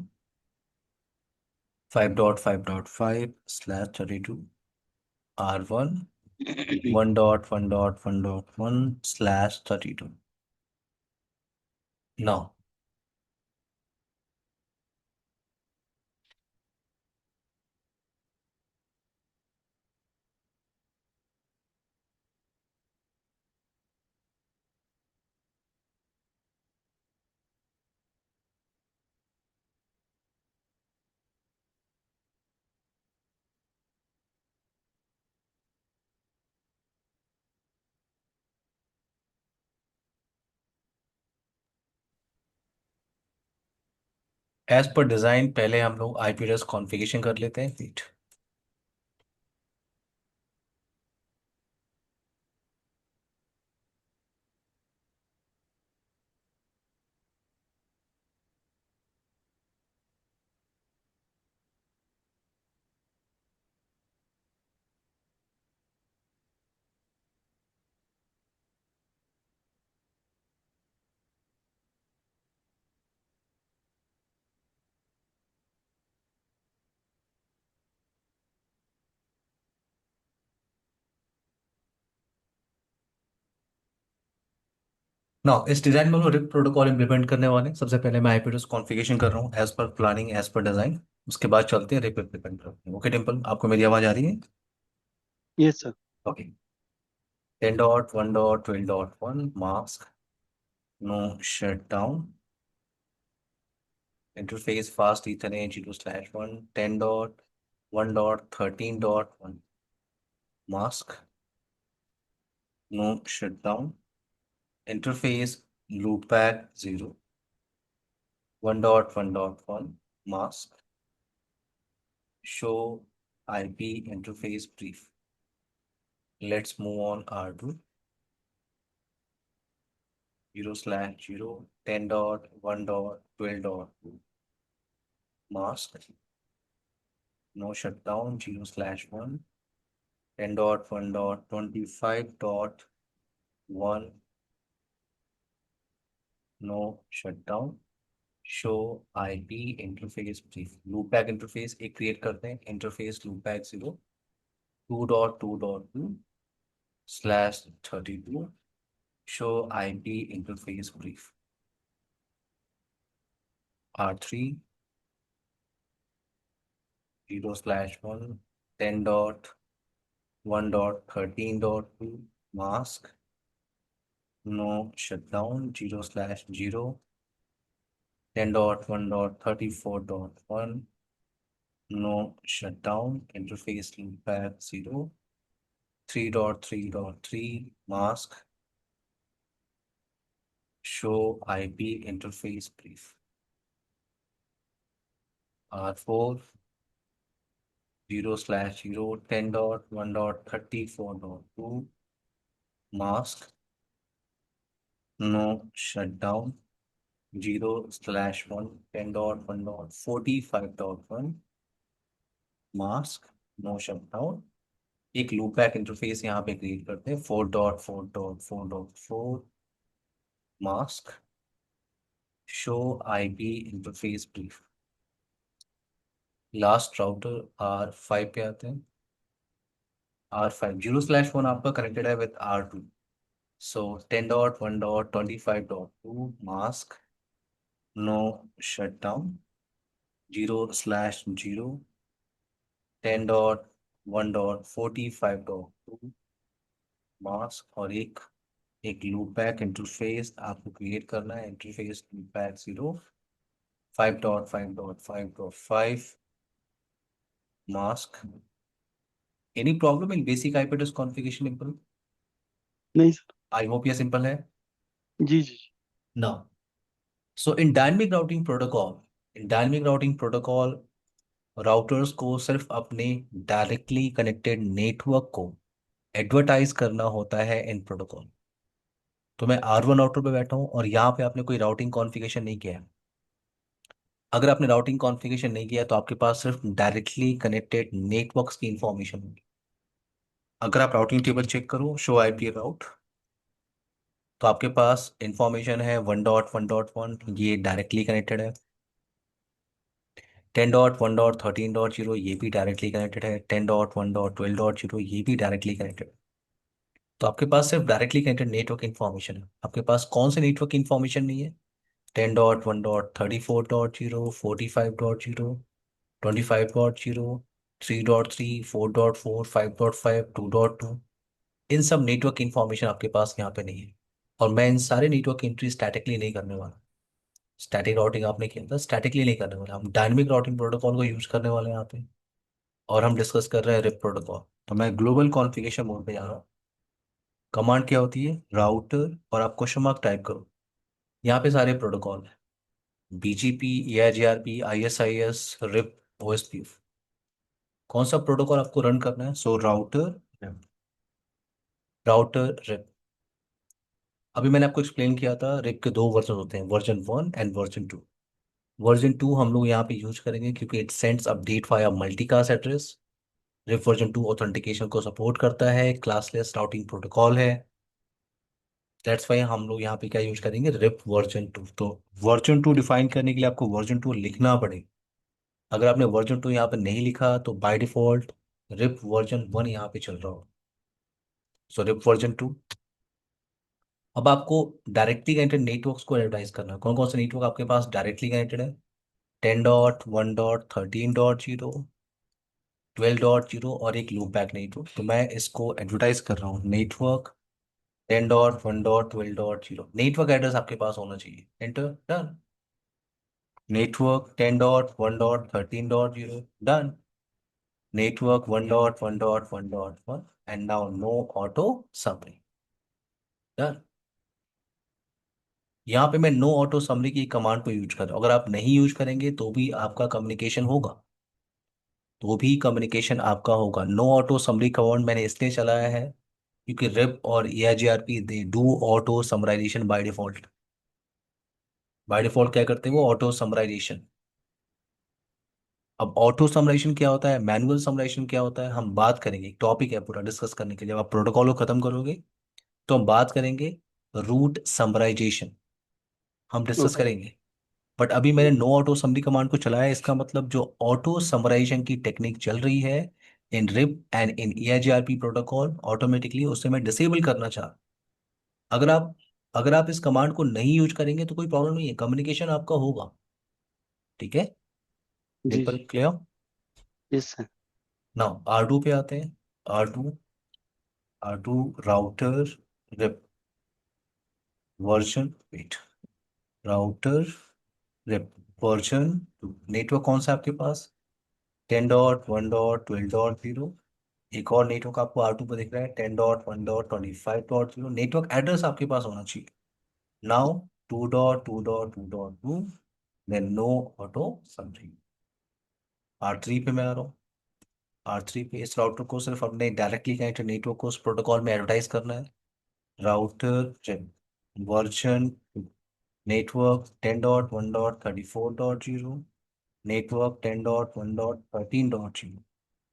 5.5.5/32। R1 1.1.1.1/32। Now as per design पहले हम लोग आईपी एड्रेस कॉन्फ़िगरेशन कर लेते हैं। वेट। ना इस डिजाइन में हम लोग रिप प्रोटोकॉल इंप्लीमेंट करने वाले हैं। सबसे पहले मैं आईपी एड्रेस कॉन्फ़िगरेशन कर रहा हूँ as per planning, as per design. उसके बाद चलते हैं रिप इंप्लीमेंट करते हैं। ओके टेम्पल, आपको मेरी आवाज़ आ रही है? Yes sir. Okay. 10.1.12.1 mask, no shutdown, interface fast ethernet 0/1, 10.1.13.1 mask, no shutdown, interface loopback 0, 1.1.1 mask, show IP interface brief. Let's move on R2, 0/0, 10.1.12.2 mask, no shutdown, 0/1, 10.1.25.1 no shutdown, show IP interface brief। loopback interface एक create करते हैं, interface loopback 0, 2.2.2/32, show IP interface brief। R3, 0/1, 10.1.13.2 mask, no shutdown, 0/0, 10.1.34.1 no shutdown, interface loopback 0, 3.3.3 mask, show IP interface brief। R4, 0/0, 10.1.34.2 mask, no shutdown, 0/1, 10.1.45.1 mask, no shutdown। एक loopback interface यहाँ पे create करते हैं, 4.4.4.4 mask, show IP interface brief. Last router R5 पे आते हैं। R5, 0/1 आपका connected है with R2, so 10.1.25.2 mask, no shutdown, 0/0, 10.1.45.2 mask. और एक एक लूपबैक इंटरफेस आपको क्रिएट करना है, interface loopback 0, 5.5.5.5 mask। Any problem in basic IP address configuration simple? नहीं सर। आई होप ये सिंपल है। जी जी। ना, so in dynamic routing protocol, in dynamic routing protocol routers को सिर्फ अपने डायरेक्टली कनेक्टेड नेटवर्क को एडवर्टाइज करना होता है इन प्रोटोकॉल। तो मैं R1 राउटर पे बैठा हूँ और यहाँ पे आपने कोई राउटिंग कॉन्फ़िगरेशन नहीं किया है। अगर आपने राउटिंग कॉन्फ़िगरेशन नहीं किया तो आपके पास सिर्फ डायरेक्टली कनेक्टेड नेटवर्क्स की इंफॉर्मेशन होगी। अगर आप राउटिंग टेबल चेक करो, शो आईपी राउट, तो आपके पास इंफॉर्मेशन है 1.1.1, ये डायरेक्टली कनेक्टेड है। 10.1.13.0 ये भी डायरेक्टली कनेक्टेड है। 10.1.12.0 ये भी डायरेक्टली कनेक्टेड है। तो आपके पास सिर्फ डायरेक्टली कनेक्टेड नेटवर्क इन्फॉर्मेशन है। आपके पास कौन से नेटवर्क इन्फॉर्मेशन नहीं है? 10.1.34.0, 45.0, 25.0, 3.3, 4.4, 5.5, 2.2, इन सब नेटवर्क इन्फॉर्मेशन आपके पास यहाँ पे नहीं है। और मैं इन सारे नेटवर्क की एंट्री स्टैटिकली नहीं करने वाला। स्टैटिक राउटिंग आपने किया था, स्टैटिकली नहीं करने वाले, हम डायनेमिक राउटिंग प्रोटोकॉल को यूज करने वाले हैं यहाँ पे। और हम डिस्कस कर रहे हैं रिप प्रोटोकॉल। तो मैं ग्लोबल कॉन्फ़िगरेशन मोड पे जा रहा हूँ। कमांड क्या होती है? राउटर और आप क्वेश्चन मार्क टाइप करो। यहाँ पे सारे प्रोटोकॉल है। BGP, EIGRP, ISIS, RIP, OSPF, कौन सा प्रोटोकॉल आपको रन करना है? So router, router RIP. अभी मैंने आपको एक्सप्लेन किया था रिप के दो वर्जन होते हैं, वर्जन 1 एंड वर्जन 2। वर्जन 2 हम लोग यहाँ पे यूज करेंगे क्योंकि it sends update via multicast address. RIP version 2 authentication को सपोर्ट करता है, क्लासलेस राउटिंग प्रोटोकॉल है। दैट्स वाई हम लोग यहाँ पे क्या यूज करेंगे, रिप वर्जन 2। तो वर्जन 2 डिफाइन करने के लिए आपको वर्जन 2 लिखना पड़ेगा। अगर आपने वर्जन 2 यहाँ पे नहीं लिखा तो बाय डिफॉल्ट रिप वर्जन 1 यहाँ पे चल रहा हो। सो रिप वर्जन 2। अब आपको डायरेक्टली कनेक्टेड नेटवर्क्स को एडवर्टाइज करना है। कौन कौन से नेटवर्क आपके पास डायरेक्टली कनेक्टेड है? 10.1.13.0, 12.0 और एक लूप बैक नेटवर्क। तो मैं इसको एडवर्टाइज कर रहा हूँ, नेटवर्क 10.1.12.0। नेटवर्क एड्रेस आपके पास होना चाहिए। Enter, done. Network 10.1.13.0, done. Network 1.1.1.1 and now no auto summary, done. यहाँ पे मैं नो ऑटो समरी की कमांड को यूज कर रहा हूँ। अगर आप नहीं यूज करेंगे तो भी आपका कम्युनिकेशन होगा, तो भी कम्युनिकेशन आपका होगा। नो ऑटो समरी कमांड मैंने इसलिए चलाया है क्योंकि रिप और EIGRP they do auto summarization by default. By default क्या करते हैं वो, ऑटो समराइजेशन। अब ऑटो समराइजेशन क्या होता है, मैनुअल समराइजेशन क्या होता है, हम बात करेंगे। टॉपिक है पूरा डिस्कस करने के लिए। जब आप प्रोटोकॉल को खत्म करोगे तो हम बात करेंगे रूट समराइजेशन, हम डिस्कस ओके। करेंगे। बट अभी मैंने नो ऑटो समरी कमांड को चलाया, इसका मतलब जो ऑटो समराइजेशन की टेक्निक चल रही है in RIP and in EIGRP protocol, automatically उसे मैं डिसेबल करना चाह। अगर आप अगर आप इस कमांड को नहीं यूज करेंगे तो कोई प्रॉब्लम नहीं है, कम्युनिकेशन आपका होगा। ठीक है, जी सिंपल जी। Clear. Yes sir. Now R2 पे आते हैं। R2, R2 router RIP version, wait, router RIP version 2। Network कौन सा है आपके पास? 10.1.12.0। एक और नेटवर्क आपको R2 पर दिख रहा है, 10.1.25.0। नेटवर्क एड्रेस आपके पास होना चाहिए। Now 2.2.2.2, then no auto something. R3 पे मैं आ रहा हूँ। R3 पे इस राउटर को सिर्फ अपने डायरेक्टली कनेक्टेड नेटवर्क को उस प्रोटोकॉल में एडवर्टाइज करना है। Router version, network 10.1.34.0, network 10.1.13.0,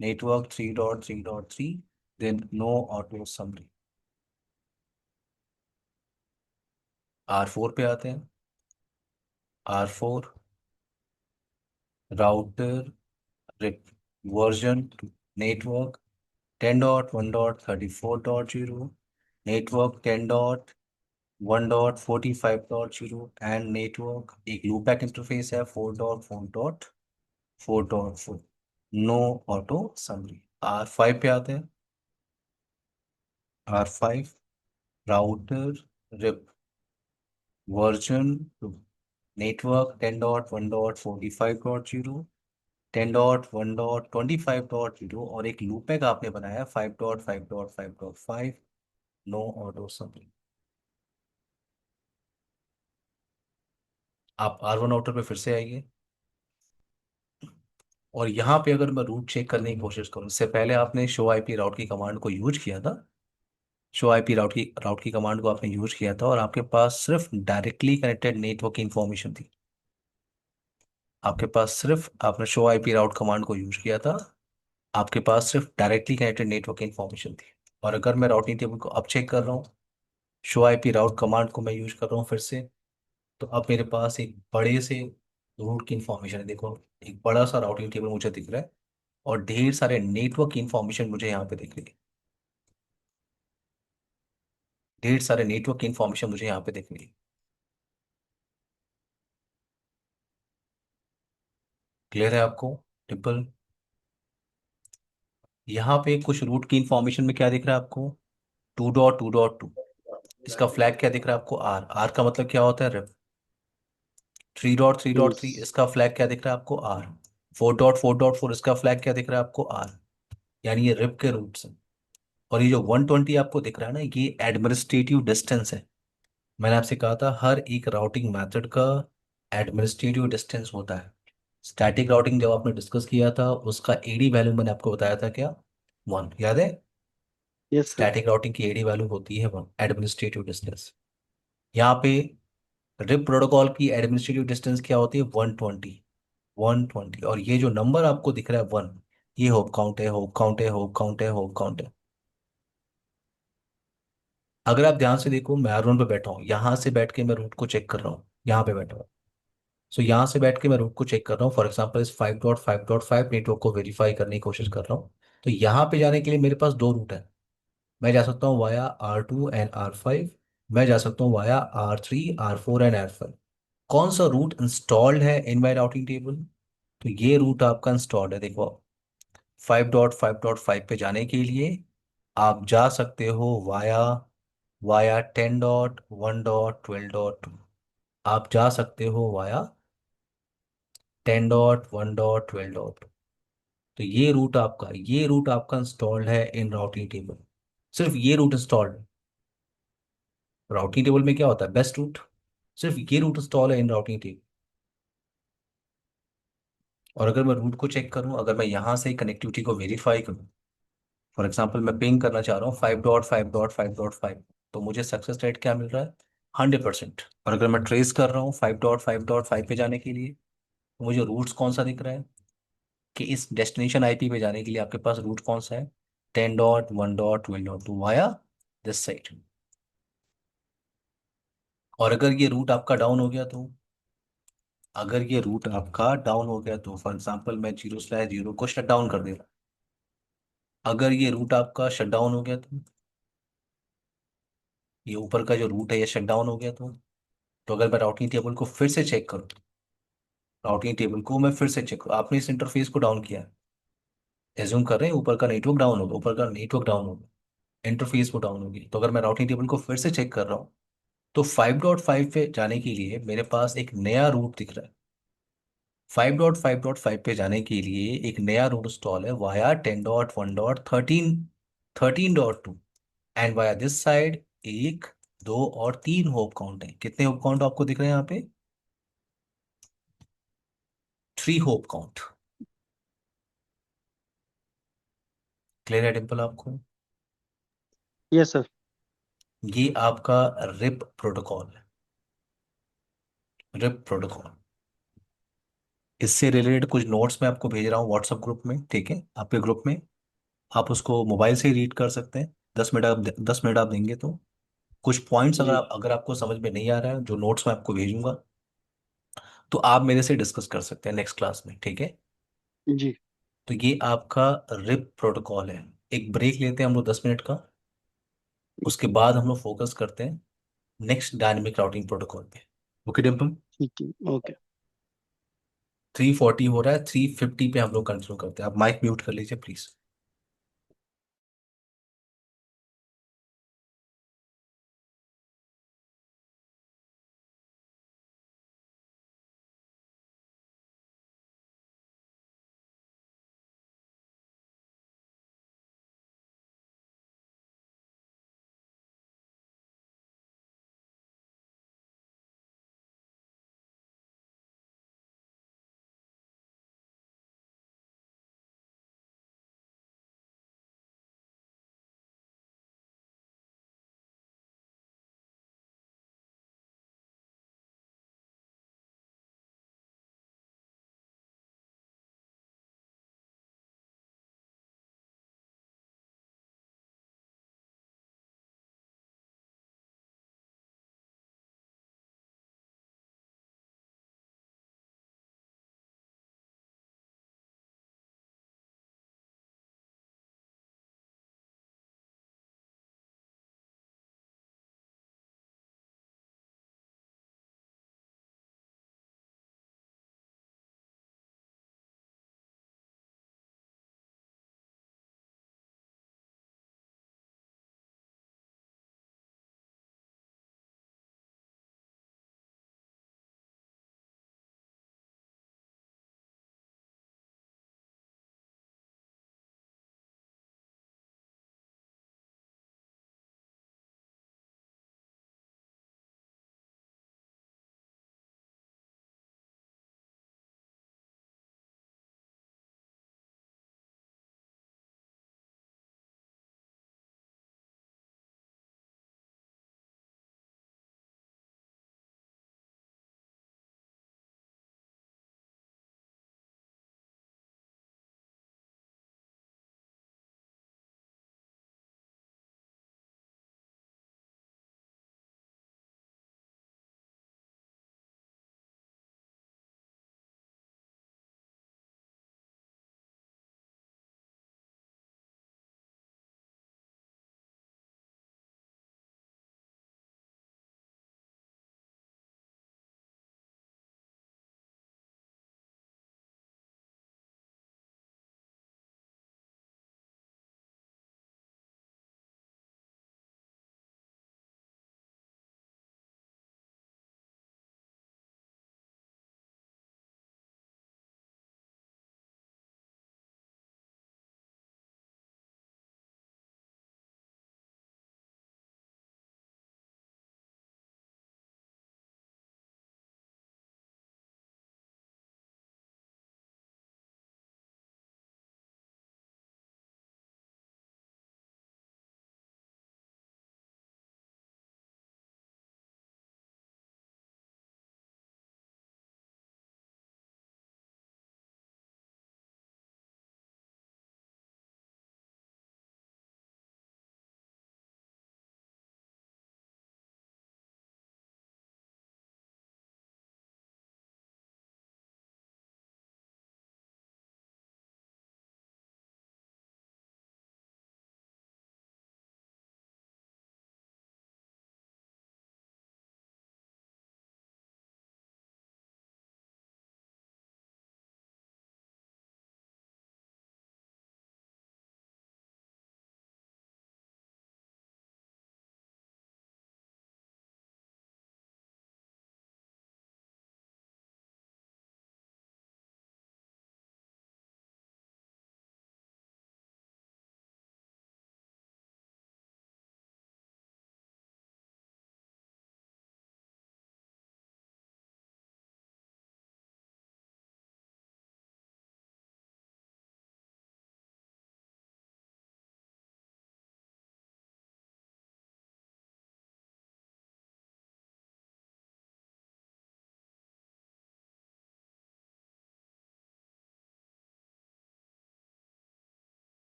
network 3.3.3, then no auto summary. R4 पे आते हैं। R4 router RIP version 2, network 10.1.34.0, network 10.1.45.0 and network एक लूपबैक इंटरफेस है 4.4.4.4। No auto summary. R5 पे आते हैं। R5 router RIP version 2, network 10.1.45.0, 10.1.25.0 और एक लूपबैक आपने बनाया 5.5.5.5। No auto summary. आप R1 आउटर पे फिर से आइए। और यहाँ पे अगर मैं रूट चेक करने की कोशिश करूँ, इससे पहले आपने शो आईपी राउट की कमांड को यूज किया था। शो आईपी राउट की कमांड को आपने यूज किया था और आपके पास सिर्फ डायरेक्टली कनेक्टेड नेटवर्क की इंफॉर्मेशन थी। आपके पास सिर्फ, आपने शो आईपी राउट कमांड को यूज किया था, आपके पास सिर्फ डायरेक्टली कनेक्टेड नेटवर्क की इंफॉर्मेशन थी। और अगर मैं राउटिंग टेबल को अब चेक कर रहा हूँ, शो आईपी राउट कमांड को मैं यूज कर रहा हूँ फिर से, तो अब मेरे पास एक बड़े से रूट की इंफॉर्मेशन है। देखो, एक बड़ा सा राउटिंग टेबल मुझे दिख रहा है और ढेर सारे नेटवर्क की इंफॉर्मेशन मुझे यहाँ पे दिख रही है। ढेर सारे नेटवर्क की इंफॉर्मेशन मुझे यहाँ पे दिख रही है। क्लियर है आपको? ट्रिपल, यहाँ पे कुछ रूट की इंफॉर्मेशन में क्या दिख रहा है आपको? 2.2.2। इसका फ्लैग क्या दिख रहा है आपको? आर। आर का मतलब क्या होता है? रिप। 3.3.3, यस। इसका फ्लैग क्या दिख रहा है आपको? आर। 4.4.4, इसका फ्लैग क्या दिख रहा है आपको? आर। यानी ये रिप के रूट्स हैं। और ये जो 120 आपको दिख रहा है ना, ये एडमिनिस्ट्रेटिव डिस्टेंस है। मैंने आपसे कहा था हर एक राउटिंग मेथड का एडमिनिस्ट्रेटिव डिस्टेंस होता है। स्टैटिक राउटिंग जब आपने डिस्कस किया था, उसका एडी वैल्यू मैंने आपको बताया था क्या, 1, याद है? Yes sir. स्टैटिक राउटिंग की एडी वैल्यू होती है 1, एडमिनिस्ट्रेटिव डिस्टेंस। यहाँ पे रिप प्रोटोकॉल की एडमिनिस्ट्रेटिव डिस्टेंस क्या होती है, 120। 120, और ये जो नंबर आपको दिख रहा है 1, ये होप काउंट है, होप काउंट है, होप काउंट है, होप काउंट है। अगर आप ध्यान से देखो, मैं R1 पे बैठा हूँ, यहाँ से बैठ के मैं रूट को चेक कर रहा हूँ, यहाँ पे बैठा हूँ। सो यहाँ से बैठ के मैं रूट को चेक कर रहा हूँ, फॉर एग्जाम्पल इस 5.5.5 नेटवर्क को वेरीफाई करने की कोशिश कर रहा हूँ। तो यहाँ पे जाने के लिए मेरे पास दो रूट है। मैं जा सकता हूँ वाया R2 एंड R5, मैं जा सकता हूँ via R3 R4 and R5। कौन सा रूट इंस्टॉल्ड है इन माई राउटिंग टेबल? तो ये रूट आपका इंस्टॉल्ड है, देखो। 5.5.5 पे जाने के लिए आप जा सकते हो वाया वाया 10.1.12.2। आप जा सकते हो वाया 10.1.12.2। तो ये रूट आपका इंस्टॉल्ड है इन राउटिंग टेबल। सिर्फ ये रूट इंस्टॉल्ड है। राउटिंग टेबल में क्या होता है, बेस्ट रूट। सिर्फ ये रूट इंस्टॉल है इन राउटिंग टेबल। और अगर मैं रूट को चेक करूं, अगर मैं यहाँ से कनेक्टिविटी को वेरीफाई करूं, फॉर एग्जांपल मैं पिंग करना चाह रहा हूँ 5.5.5.5, तो मुझे सक्सेस रेट क्या मिल रहा है, 100%। और अगर मैं ट्रेस कर रहा हूँ 5.5.5 पे जाने के लिए, तो मुझे रूट्स कौन सा दिख रहा है, कि इस डेस्टिनेशन आईपी पे जाने के लिए आपके पास रूट कौन सा है, 10.1.12.2 वाया दिस साइट। और अगर ये रूट आपका डाउन हो गया तो, अगर ये रूट आपका डाउन हो गया तो फॉर एग्जांपल मैं 0/0 को शट डाउन कर दे रहा हूँ, अगर ये रूट आपका शट डाउन हो गया तो, ये ऊपर का जो रूट है ये शट डाउन हो गया तो अगर मैं राउटिंग टेबल को फिर से चेक करूँ, राउटिंग टेबल को मैं फिर से चेक करूँ, आपने इस इंटरफेस को डाउन किया है, एज्यूम कर रहे हैं ऊपर का नेटवर्क डाउन होगा, ऊपर का नेटवर्क डाउन होगा, इंटरफेस को डाउन होगी, तो अगर मैं राउटिंग टेबल को फिर से चेक कर रहा हूँ, तो 5.5 पे जाने के लिए मेरे पास एक नया रूट दिख रहा है। 5.5.5 पे जाने के लिए एक नया रूट इंस्टॉल है via 10.1.13, 13.2। And via this side एक, दो और तीन होप काउंट है। कितने होप काउंट आपको दिख रहे हैं यहाँ पे, 3 होप काउंट। क्लियर है डिम्पल आपको? Yes sir. ये आपका रिप प्रोटोकॉल है, रिप प्रोटोकॉल। इससे रिलेटेड कुछ नोट्स मैं आपको भेज रहा हूँ व्हाट्सएप ग्रुप में, ठीक है, आपके ग्रुप में। आप उसको मोबाइल से ही रीड कर सकते हैं, 10 मिनट आप देंगे तो। कुछ पॉइंट्स जी अगर आपको समझ में नहीं आ रहा है, जो नोट्स मैं आपको भेजूंगा, तो आप मेरे से डिस्कस कर सकते हैं नेक्स्ट क्लास में, ठीक है। जी। तो ये आपका रिप प्रोटोकॉल है। एक ब्रेक लेते हैं हम लोग 10 मिनट का, उसके बाद हम लोग फोकस करते हैं नेक्स्ट डायनेमिक राउटिंग प्रोटोकॉल पे। ओके डिम्पल। ठीक है। ओके। 3:40 हो रहा है, 3:50 पे हम लोग कंटिन्यू करते हैं। आप माइक म्यूट कर लीजिए प्लीज।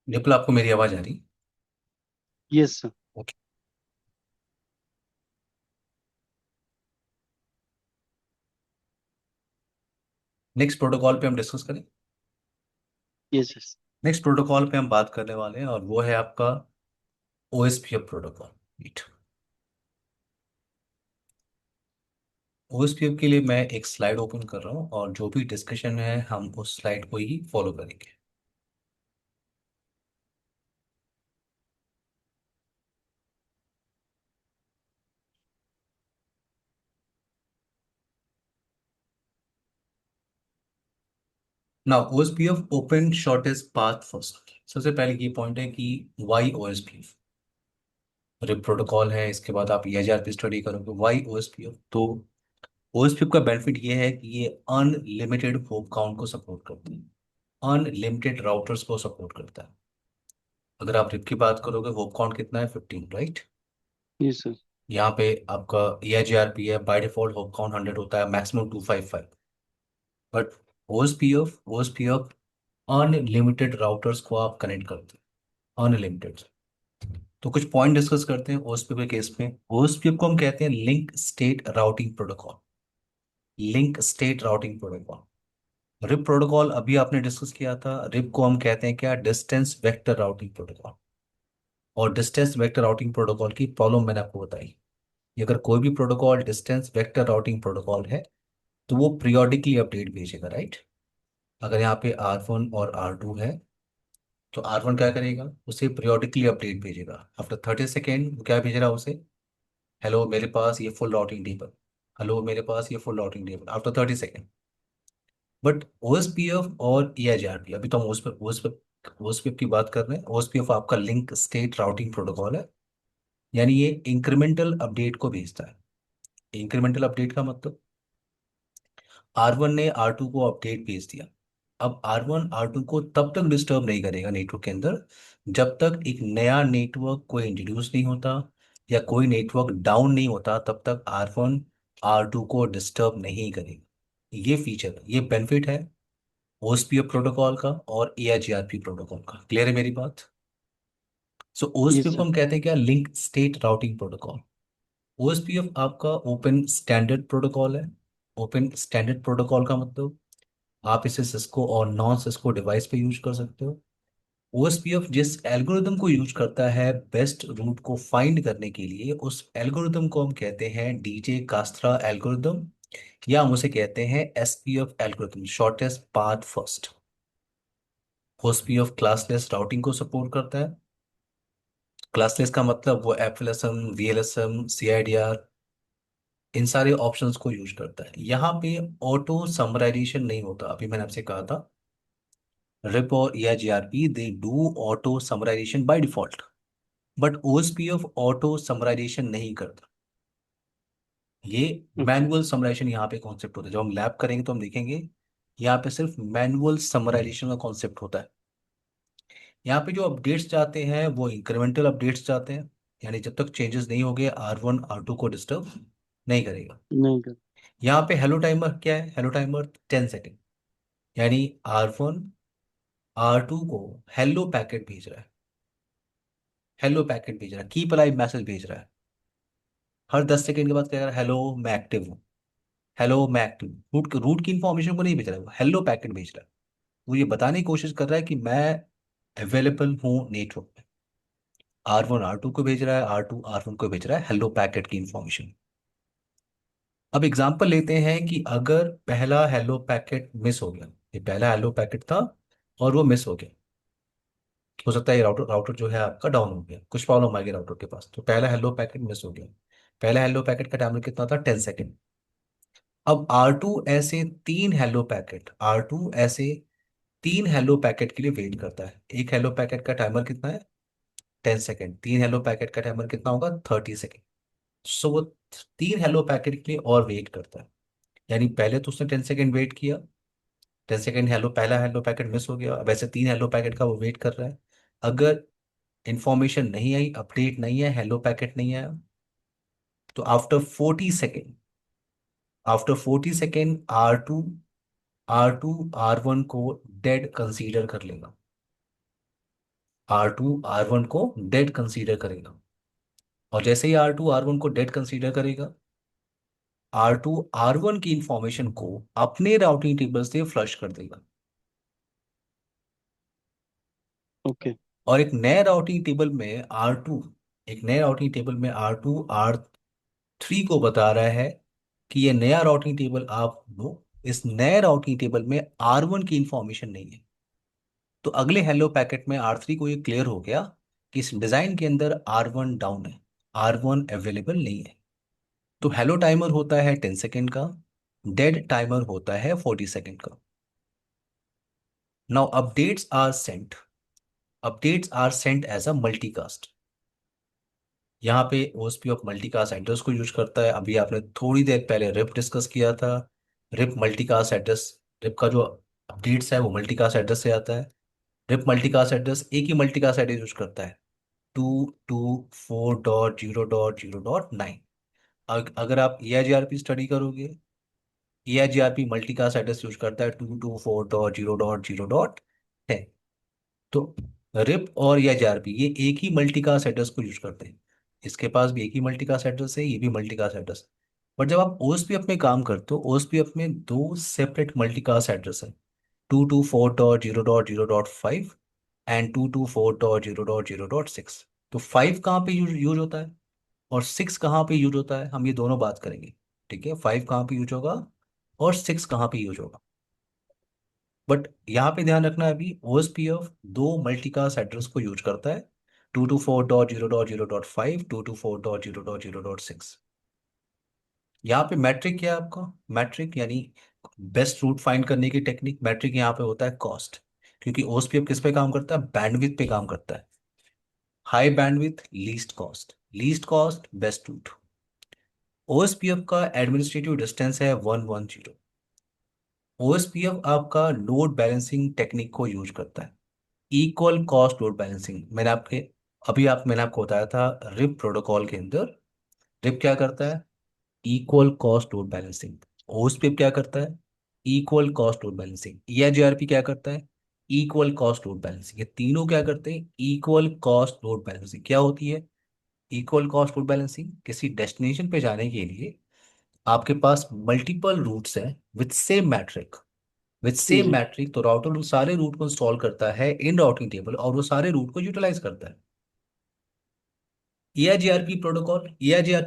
निपल, आपको मेरी आवाज आ रही? Yes sir. Okay. Next protocol पे हम डिस्कस करें। Yes yes. नेक्स्ट प्रोटोकॉल पे हम बात करने वाले हैं और वो है आपका ओएसपीएफ प्रोटोकॉल। ओएसपीएफ के लिए मैं एक स्लाइड ओपन कर रहा हूँ और जो भी डिस्कशन है हम उस स्लाइड को ही फॉलो करेंगे। ना OSPF open shortest path first. सबसे पहले ये पॉइंट है कि वाई ओएसपीएफ रिप प्रोटोकॉल है, इसके बाद आप ईआईआरपी स्टडी करोगे वाई ओएसपीएफ। तो ओएसपीएफ का बेनिफिट ये है कि ये अनलिमिटेड होप काउंट को सपोर्ट करता है, अनलिमिटेड राउटर्स को सपोर्ट करता है। अगर आप रिप की बात करोगे होप काउंट कितना है, 15, राइट? Yes sir. यहाँ पे आपका ईआईजीआरपी है, बाय डिफॉल्ट होप काउंट 100 होता है, maximum 255। But OSPF unlimited routers को आप कनेक्ट करते हैं, अनलिमिटेड। तो कुछ पॉइंट डिस्कस करते हैं ओएसपीएफ के केस में। ओएसपीएफ को हम कहते हैं link state routing protocol, link state routing protocol. RIP protocol अभी आपने डिस्कस किया था, रिप को हम कहते हैं क्या, डिस्टेंस वेक्टर राउटिंग प्रोटोकॉल। और डिस्टेंस वेक्टर राउटिंग प्रोटोकॉल की प्रॉब्लम मैंने आपको बताई कि अगर कोई भी protocol distance vector routing protocol है तो वो पीरियोडिकली अपडेट भेजेगा, राइट? अगर यहाँ पे R1 और R2 है तो R1 क्या करेगा, उसे पीरियोडिकली अपडेट भेजेगा। आफ्टर 30 सेकेंड वो क्या भेज रहा है उसे, हेलो मेरे पास ये फुल राउटिंग टेबल, हेलो मेरे पास ये full routing table, after 30 second. But OSPF और ईआईजीआरपी, अभी तो हम ओएसपीएफ की बात कर रहे हैं। ओएसपीएफ आपका लिंक स्टेट राउटिंग प्रोटोकॉल है, यानी ये इंक्रीमेंटल अपडेट को भेजता है। इंक्रीमेंटल अपडेट का मतलब R1 ने R2 को अपडेट भेज दिया। अब R1 R2 को तब तक डिस्टर्ब नहीं करेगा नेटवर्क के अंदर जब तक एक नया नेटवर्क कोई इंट्रोड्यूस नहीं होता या कोई नेटवर्क डाउन नहीं होता, तब तक R1 R2 को डिस्टर्ब नहीं करेगा। ये फीचर, ये बेनिफिट है ओएसपीएफ प्रोटोकॉल का और एआईजीआरपी प्रोटोकॉल का। क्लियर है मेरी बात? सो यस ओएसपीएफ को सर। हम कहते हैं क्या, link state routing protocol. OSPF आपका ओपन स्टैंडर्ड प्रोटोकॉल है। ओपन स्टैंडर्ड प्रोटोकॉल का मतलब आप इसे सिस्को और नॉन सिस्को डिवाइस पे यूज कर सकते हो। ओएसपीएफ जिस एल्गोरिदम को यूज करता है बेस्ट रूट को फाइंड करने के लिए, उस एल्गोरिदम को हम कहते हैं डीजे कास्त्रा एल्गोरिदम, या हम उसे कहते हैं SPF algorithm, shortest path first. OSPF classless routing को सपोर्ट करता है। क्लासलेस का मतलब वो एफएलएसएम, वीएलएसएम, सीआईडीआर, इन सारे ऑप्शंस को यूज करता है। यहाँ पे ऑटो समराइजेशन नहीं होता। अभी मैंने आपसे कहा था रिप और EIGRP they do auto summarization by default, but OSPF auto summarization नहीं करता। ये ओके। मैनुअल समराइजेशन यहाँ पे कॉन्सेप्ट होता है। जब हम लैब करेंगे तो हम देखेंगे यहाँ पे सिर्फ मैनुअल समराइजेशन का कॉन्सेप्ट होता है। यहाँ पे जो अपडेट्स जाते हैं वो इंक्रीमेंटल अपडेट्स जाते हैं, यानी जब तक चेंजेस नहीं होंगे R1 R2 को डिस्टर्ब नहीं करेगा। नहीं कर। यहाँ पे हेलो टाइमर क्या है, हेलो टाइमर 10 सेकेंड, यानी R1 R2 को हेलो पैकेट भेज रहा है, हेलो पैकेट भेज रहा है, कीप अलाइव मैसेज भेज रहा है। हर 10 सेकेंड के बाद क्या कर रहा है, हेलो मैं एक्टिव हूँ, हेलो मैं एक्टिव हूँ। रूट की इंफॉर्मेशन को नहीं भेज रहा है, वो हेलो पैकेट भेज रहा है। वो ये बताने की कोशिश कर रहा है कि मैं अवेलेबल हूँ नेटवर्क पे। R1 R2 को भेज रहा है, R2 R1 को भेज रहा है हेलो पैकेट की इंफॉर्मेशन। अब एग्जांपल लेते हैं कि अगर पहला हेलो पैकेट मिस हो गया, ये पहला हेलो पैकेट था और वो मिस हो गया, हो सकता है ये राउटर राउटर जो है आपका डाउन हो गया, कुछ प्रॉब्लम आ गई राउटर के पास, तो पहला हेलो पैकेट मिस हो गया। पहला हेलो पैकेट का टाइमर कितना था, 10 सेकेंड। अब R2 ऐसे तीन हेलो पैकेट, R2 ऐसे तीन हेलो पैकेट के लिए वेट करता है। एक हेलो पैकेट का टाइमर कितना है, 10 सेकेंड। तीन हेलो पैकेट का टाइमर कितना होगा, 30 सेकेंड। सो वो तीन हेलो पैकेट के लिए और वेट करता है। यानी पहले तो उसने 10 सेकेंड वेट किया, 10 सेकेंड हेलो, पहला हेलो पैकेट मिस हो गया, अब ऐसे तीन हेलो पैकेट का वो वेट कर रहा है। अगर इंफॉर्मेशन नहीं आई, अपडेट नहीं है, हेलो पैकेट नहीं आया, तो after 40 second are to R1 को डेड कंसीडर कर लेगा। R2 R1 को डेड कंसीडर करेगा, और जैसे ही R2 R1 को डेड कंसीडर करेगा, R2 R1 की इंफॉर्मेशन को अपने राउटिंग टेबल से फ्लश कर देगा, ओके। और एक नए राउटिंग टेबल में R2 R3 को बता रहा है कि ये नया राउटिंग टेबल आप लो, इस नए राउटिंग टेबल में R1 की इंफॉर्मेशन नहीं है। तो अगले हेलो पैकेट में R3 को ये क्लियर हो गया कि इस डिजाइन के अंदर R1 डाउन है, R1 अवेलेबल नहीं है। तो हेलो टाइमर होता है 10 सेकेंड का, डेड टाइमर होता है 40 सेकेंड का। Now updates are sent as a multicast. यहाँ पे ओएसपी ऑफ मल्टीकास्ट एड्रेस को यूज करता है। अभी आपने थोड़ी देर पहले रिप डिस्कस किया था। रिप मल्टीकास्ट एड्रेस, रिप का जो अपडेट्स है वो मल्टीकास्ट एड्रेस से आता है। रिप मल्टीकास्ट एड्रेस एक ही मल्टीकास्ट एड्रेस यूज करता है, 224.0.0.9। अगर आप E I G R P study करोगे, E I G R P multicast address use करता है 224.0.0.10। तो रिप और या जेआरपी ये एक ही मल्टीकास्ट एड्रेस को यूज करते हैं। इसके पास भी एक ही मल्टीकास्ट एड्रेस है, ये भी मल्टीकास्ट एड्रेस। बट जब आप ओएसपीएफ में काम करते हो, ओएसपीएफ में दो सेपरेट मल्टीकास्ट एड्रेस है, 224.0.0.5 एंड 224.0.0.6। तो 5 कहाँ पे यूज होता है और 6 कहाँ पे यूज होता है, हम ये दोनों बात करेंगे। ठीक है, 5 कहाँ पे यूज होगा और 6 कहाँ पे यूज होगा। बट यहाँ पे ध्यान रखना है, अभी ओएसपीएफ दो मल्टीकास्ट एड्रेस को यूज करता है, 224.0.0.5, 224.0.0.6। यहाँ पे मैट्रिक क्या है आपका, मैट्रिक यानी बेस्ट रूट फाइंड करने की टेक्निक। मैट्रिक यहाँ पे होता है कॉस्ट, क्योंकि ओएसपीएफ किस पे काम करता है, बैंडविड्थ पे काम करता है। High bandwidth least cost best route. OSPF का एडमिनिस्ट्रेटिव डिस्टेंस है 110। ओएसपीएफ आपका लोड बैलेंसिंग टेक्निक को यूज करता है, इक्वल कॉस्ट लोड बैलेंसिंग। मैंने आपको बताया था रिप प्रोटोकॉल के अंदर रिप क्या करता है, equal cost load balancing. OSPF क्या करता है, equal cost load balancing. EIGRP क्या करता है, इक्वल कॉस्ट लोड बैलेंसिंग। ये तीनों क्या करते हैं, इक्वल कॉस्ट लोड बैलेंसिंग। क्या होती है इक्वल कॉस्ट लोड बैलेंसिंग, किसी डेस्टिनेशन पे जाने के लिए आपके पास मल्टीपल रूट्स हैं जी। तो राउटर उन सारे रूट को इंस्टॉल करता है इन राउटिंग टेबल, और वो सारे रूट को यूटिलाइज करता है। ईआईजीआरपी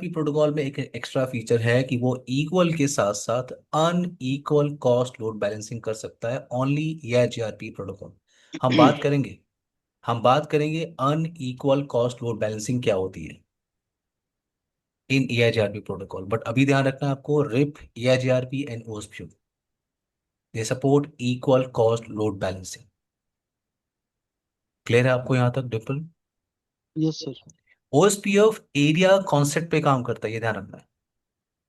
प्रोटोकॉल में एक एक्स्ट्रा फीचर है कि वो इक्वल के साथ साथ अनइक्वल कॉस्ट लोड बैलेंसिंग कर सकता है, ओनली ईआईजीआरपी प्रोटोकॉल। हम बात करेंगे हम बात करेंगे अनइक्वल कॉस्ट लोड बैलेंसिंग क्या होती है इन ईआईजीआरपी प्रोटोकॉल। बट अभी ध्यान रखना है आपको, RIP EIGRP and OSPF they support equal cost load balancing. Clear है आपको यहाँ तक different. Yes sir. OSPF area concept पे काम करता है, ये ध्यान रखना है।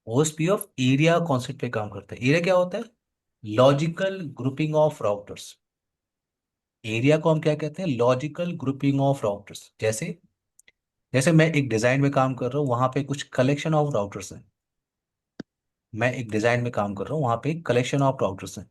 ओएसपीएफ एरिया कॉन्सेप्ट पे काम करता है। एरिया क्या होता है, logical grouping of routers. Area को हम क्या कहते हैं, लॉजिकल ग्रुपिंग ऑफ राउटर्स। जैसे जैसे मैं एक डिजाइन में काम कर रहा हूँ, वहां पे कुछ कलेक्शन ऑफ राउटर्स हैं। मैं एक डिजाइन में काम कर रहा हूँ, वहां पे एक कलेक्शन ऑफ राउटर्स हैं।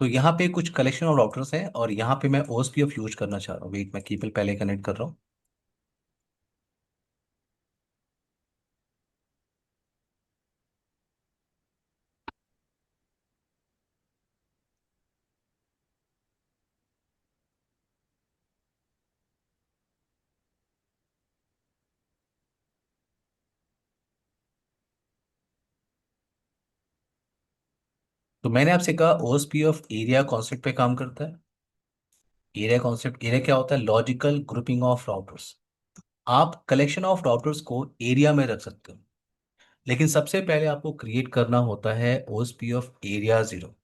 तो यहाँ पे कुछ कलेक्शन ऑफ राउटर्स हैं, और यहाँ पे मैं ओएसपीएफ यूज करना चाह रहा हूँ। वेट, मैं केबल पहले कनेक्ट कर रहा हूँ। तो मैंने आपसे कहा ओएसपीएफ एरिया कॉन्सेप्ट पे काम करता है। एरिया क्या होता है, लॉजिकल ग्रुपिंग ऑफ राउटर्स। आप कलेक्शन ऑफ राउटर्स को एरिया में रख सकते हो, लेकिन सबसे पहले आपको क्रिएट करना होता है ओएसपीएफ एरिया जीरो।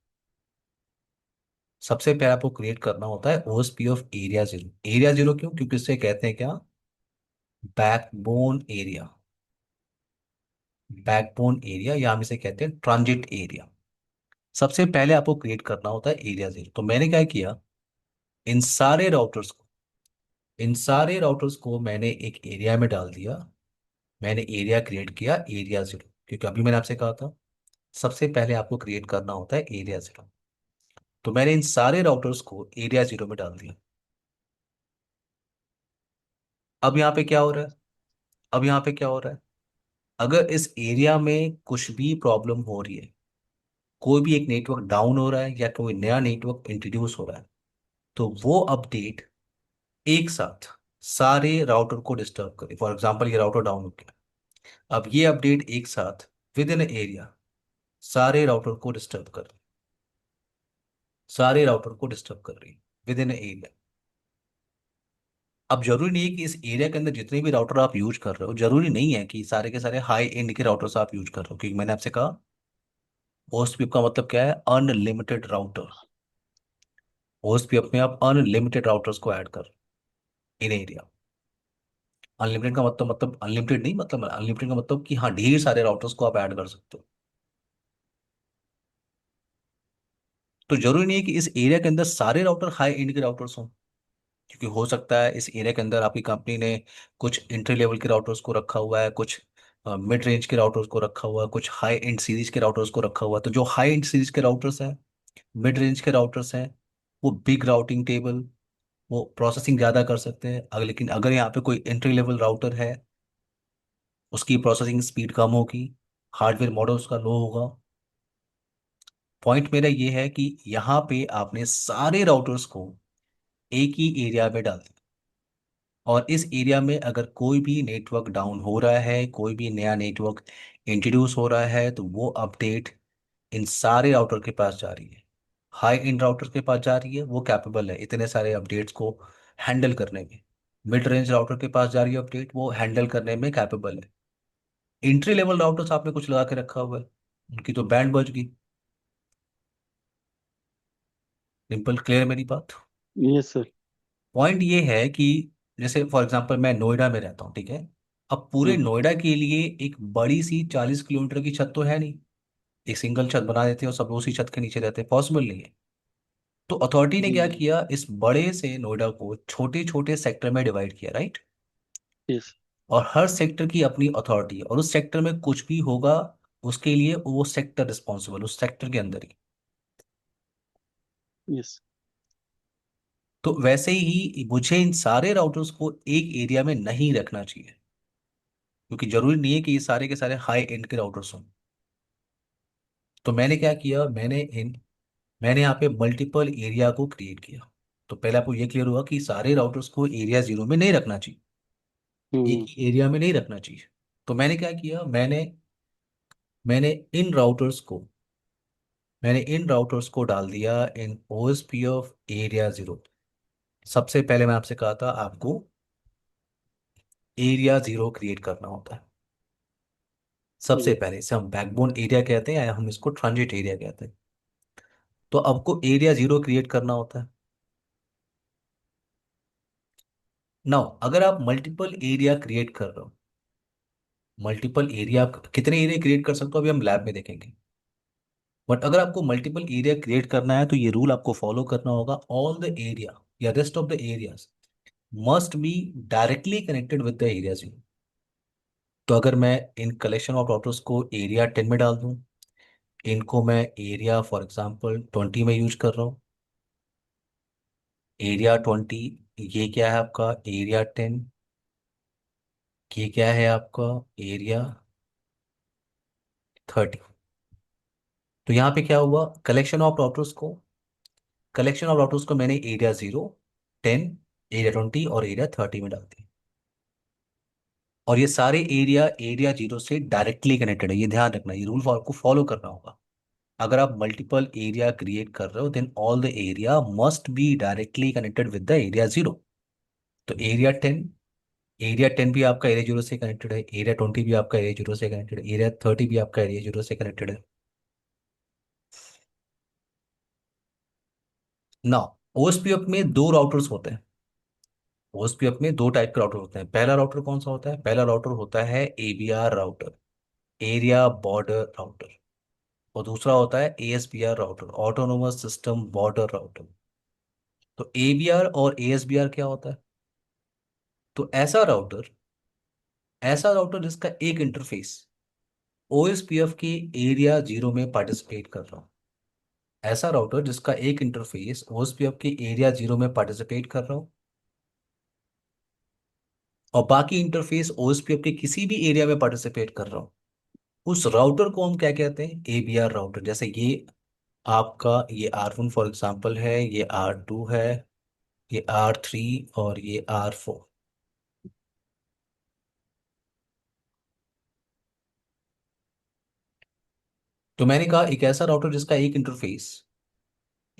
सबसे पहले आपको क्रिएट करना होता है OSPF area zero. Area zero क्यों, क्योंकि इसे कहते हैं क्या, बैकबोन एरिया। बैकबोन एरिया या हम इसे कहते हैं ट्रांजिट एरिया। सबसे पहले आपको क्रिएट करना होता है एरिया जीरो। तो मैंने क्या किया, इन सारे राउटर्स को इन सारे राउटर्स को मैंने एक एरिया में डाल दिया। मैंने एरिया क्रिएट किया एरिया जीरो, क्योंकि अभी मैंने आपसे कहा था सबसे पहले आपको क्रिएट करना होता है एरिया जीरो। तो मैंने इन सारे राउटर्स को एरिया जीरो में डाल दिया। अब यहाँ पे क्या हो रहा है अब यहाँ पे क्या हो रहा है, अगर इस एरिया में कुछ भी प्रॉब्लम हो रही है, कोई भी एक नेटवर्क डाउन हो रहा है या कोई नया नेटवर्क इंट्रोड्यूस हो रहा है, तो वो अपडेट एक साथ सारे राउटर को डिस्टर्ब करे। फॉर एग्जांपल ये राउटर डाउन हो गया, अब ये अपडेट एक साथ विद इन एरिया सारे राउटर को डिस्टर्ब कर रही सारे राउटर को डिस्टर्ब कर रही विद इन एरिया। अब जरूरी नहीं है कि इस एरिया के अंदर जितने भी राउटर आप यूज कर रहे हो, जरूरी नहीं है कि सारे के सारे हाई एंड के राउटर्स आप यूज कर रहे हो, क्योंकि मैंने आपसे कहा ओएसपी का मतलब क्या है, अनलिमिटेड राउटर। ओएसपी अपने आप अनलिमिटेड राउटर्स को ऐड कर इन एरिया। अनलिमिटेड का मतलब अनलिमिटेड नहीं, मतलब अनलिमिटेड का मतलब कि हाँ ढेर सारे राउटर्स को आप ऐड कर सकते हो। तो जरूरी नहीं है कि इस एरिया के अंदर सारे राउटर हाई एंड के राउटर्स हों, क्योंकि हो सकता है इस एरिया के अंदर आपकी कंपनी ने कुछ इंट्री लेवल के राउटर्स को रखा हुआ है, कुछ मिड रेंज के राउटर्स को रखा हुआ है, कुछ हाई एंड सीरीज के राउटर्स को रखा हुआ है। तो जो हाई एंड सीरीज के राउटर्स हैं, मिड रेंज के राउटर्स हैं, वो बिग राउटिंग टेबल, वो प्रोसेसिंग ज़्यादा कर सकते हैं। अगर लेकिन अगर यहाँ पे कोई एंट्री लेवल राउटर है, उसकी प्रोसेसिंग स्पीड कम होगी, हार्डवेयर मॉडल उसका लो होगा। पॉइंट मेरा ये है कि यहाँ पे आपने सारे राउटर्स को एक ही एरिया में डाल दिया, और इस एरिया में अगर कोई भी नेटवर्क डाउन हो रहा है, कोई भी नया नेटवर्क इंट्रोड्यूस हो रहा है, तो वो अपडेट इन सारे राउटर के पास जा रही है। हाई एंड राउटर के पास जा रही है, वो कैपेबल है इतने सारे अपडेट्स को हैंडल करने में। मिड रेंज राउटर के पास जा रही है अपडेट, वो हैंडल करने में कैपेबल है। एंट्री लेवल राउटर्स आपने कुछ लगा के रखा हुआ है, उनकी तो बैंड बज गई। सिंपल क्लियर मेरी बात। Yes sir. पॉइंट ये है कि जैसे फॉर एग्जांपल मैं नोएडा में रहता हूँ, ठीक है। अब पूरे हम्म। नोएडा के लिए एक बड़ी सी 40 किलोमीटर की छत तो है नहीं, एक सिंगल छत बना देते हैं और सब उसी छत के नीचे रहते हैं, पॉसिबल नहीं है। तो अथॉरिटी ने जी क्या जी। किया, इस बड़े से नोएडा को छोटे छोटे सेक्टर में डिवाइड किया, राइट। यस। और हर सेक्टर की अपनी अथॉरिटी है, और उस सेक्टर में कुछ भी होगा उसके लिए वो सेक्टर रिस्पॉन्सिबल, उस सेक्टर के अंदर ही। यस। तो वैसे ही मुझे इन सारे राउटर्स को एक एरिया में नहीं रखना चाहिए, क्योंकि जरूरी नहीं है कि ये सारे के सारे हाई एंड के राउटर्स हों। तो मैंने क्या किया, मैंने यहाँ पे मल्टीपल एरिया को क्रिएट किया। तो पहले आपको ये क्लियर हुआ कि सारे राउटर्स को एरिया जीरो में नहीं रखना चाहिए, एक हम्म। ही एरिया में नहीं रखना चाहिए। तो मैंने क्या किया, मैंने इन राउटर्स को मैंने इन राउटर्स को डाल दिया इन ओएसपी ऑफ एरिया जीरो। सबसे पहले मैं आपसे कहा था आपको एरिया जीरो क्रिएट करना होता है। सबसे जी। पहले इसे हम बैकबोन एरिया कहते हैं या हम इसको ट्रांजिट एरिया कहते हैं। तो आपको एरिया जीरो क्रिएट करना होता है। नाउ अगर आप मल्टीपल एरिया क्रिएट कर रहे हो, मल्टीपल एरिया कितने एरिया क्रिएट कर सकते हो अभी हम लैब में देखेंगे। बट अगर आपको मल्टीपल एरिया क्रिएट करना है तो ये रूल आपको फॉलो करना होगा, ऑल द एरिया या rest of the areas must be directly connected with the area zero. तो अगर मैं इन कलेक्शन ऑफ राउटर्स को एरिया 10 में डाल दूं, इनको मैं एरिया फॉर एग्जांपल 20 में यूज कर रहा हूँ, एरिया 20, ये क्या है आपका एरिया 10, ये क्या है आपका एरिया 30। तो यहाँ पे क्या हुआ, कलेक्शन ऑफ राउटर्स को मैंने एरिया 0, 10, एरिया 20 और एरिया 30 में डाल दिया। और ये सारे एरिया एरिया जीरो से डायरेक्टली कनेक्टेड है, ये ध्यान रखना, ये रूल आपको फॉलो करना होगा। अगर आप मल्टीपल एरिया क्रिएट कर रहे हो then all the area must be directly connected with the area zero. तो एरिया 10 भी आपका एरिया जीरो से कनेक्टेड है, एरिया 20 भी आपका एरिया जीरो से कनेक्टेड है, एरिया 30 भी आपका एरिया जीरो से कनेक्टेड है। ना ओएसपीएफ में दो राउटर्स होते हैं। ओएसपीएफ में दो टाइप के राउटर होते हैं। पहला राउटर कौन सा होता है, पहला राउटर होता है एबीआर राउटर। Area border router. और दूसरा होता है ASBR router, autonomous system border router. तो एबीआर और एएसबीआर क्या होता है? तो ऐसा राउटर जिसका एक इंटरफेस ओएसपीएफ के एरिया जीरो में पार्टिसिपेट कर रहा हो। ऐसा राउटर जिसका एक इंटरफेस ओएसपीएफ के एरिया जीरो में पार्टिसिपेट कर रहा हो, और बाकी इंटरफेस ओएसपीएफ के किसी भी एरिया में पार्टिसिपेट कर रहा हो, उस राउटर को हम क्या कहते हैं? एबीआर राउटर। जैसे ये R1 फॉर एग्जांपल है, ये R2 है, ये R3 और ये R4। तो मैंने कहा एक ऐसा राउटर जिसका एक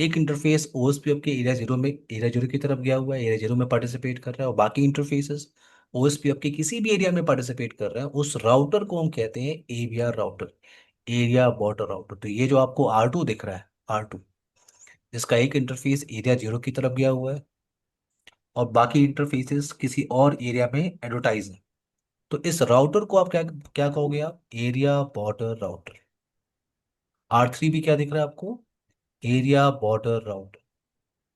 इंटरफेस ओएसपीएफ के एरिया जीरो की तरफ गया हुआ है, एरिया जीरो में पार्टिसिपेट कर रहा है, और बाकी इंटरफेसेस ओएसपीएफ के किसी भी एरिया में पार्टिसिपेट कर रहे हैं, उस राउटर को हम कहते हैं एबीआर राउटर, एरिया बॉर्डर राउटर। तो ये जो आपको R2 दिख रहा है, R2 जिसका एक इंटरफेस एरिया जीरो की तरफ गया हुआ है और बाकी इंटरफेसेस किसी और एरिया में एडवर्टाइज है, तो इस राउटर को आप क्या क्या कहोगे? आप एरिया बॉर्डर राउटर। R3 भी क्या दिख रहा है आपको? Area border router.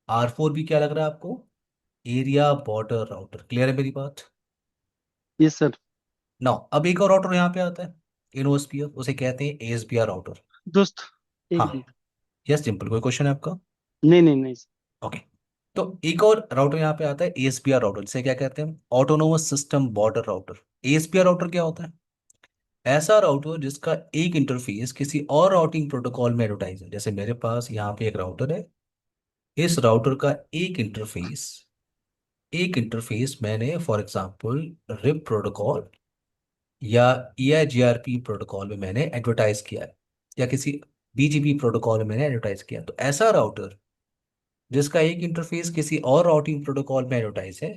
R4 भी क्या लग रहा है आपको? Area border router. क्लियर है मेरी बात? Yes sir. नाउ अब एक और राउटर यहाँ पे आता है इन ओएसपीएफ, उसे कहते हैं एएसबीआर राउटर। दोस्त, एक हाँ। मिनट। Yes, simple. कोई क्वेश्चन है आपका? नहीं नहीं नहीं सर। ओके। तो एक और राउटर यहाँ पे आता है एएसपीआर राउटर, जिसे क्या कहते हैं? Autonomous system border router. ASBR router क्या होता है? ऐसा राउटर जिसका एक इंटरफेस किसी और राउटिंग प्रोटोकॉल में एडवर्टाइज है। जैसे मेरे पास यहाँ पे एक राउटर है, इस राउटर का एक इंटरफेस मैंने फॉर एग्जांपल रिप प्रोटोकॉल या EIGRP प्रोटोकॉल में मैंने एडवर्टाइज किया है, या किसी BGP प्रोटोकॉल में मैंने एडवर्टाइज किया। तो ऐसा राउटर जिसका एक इंटरफेस किसी और राउटिंग प्रोटोकॉल में एडवर्टाइज है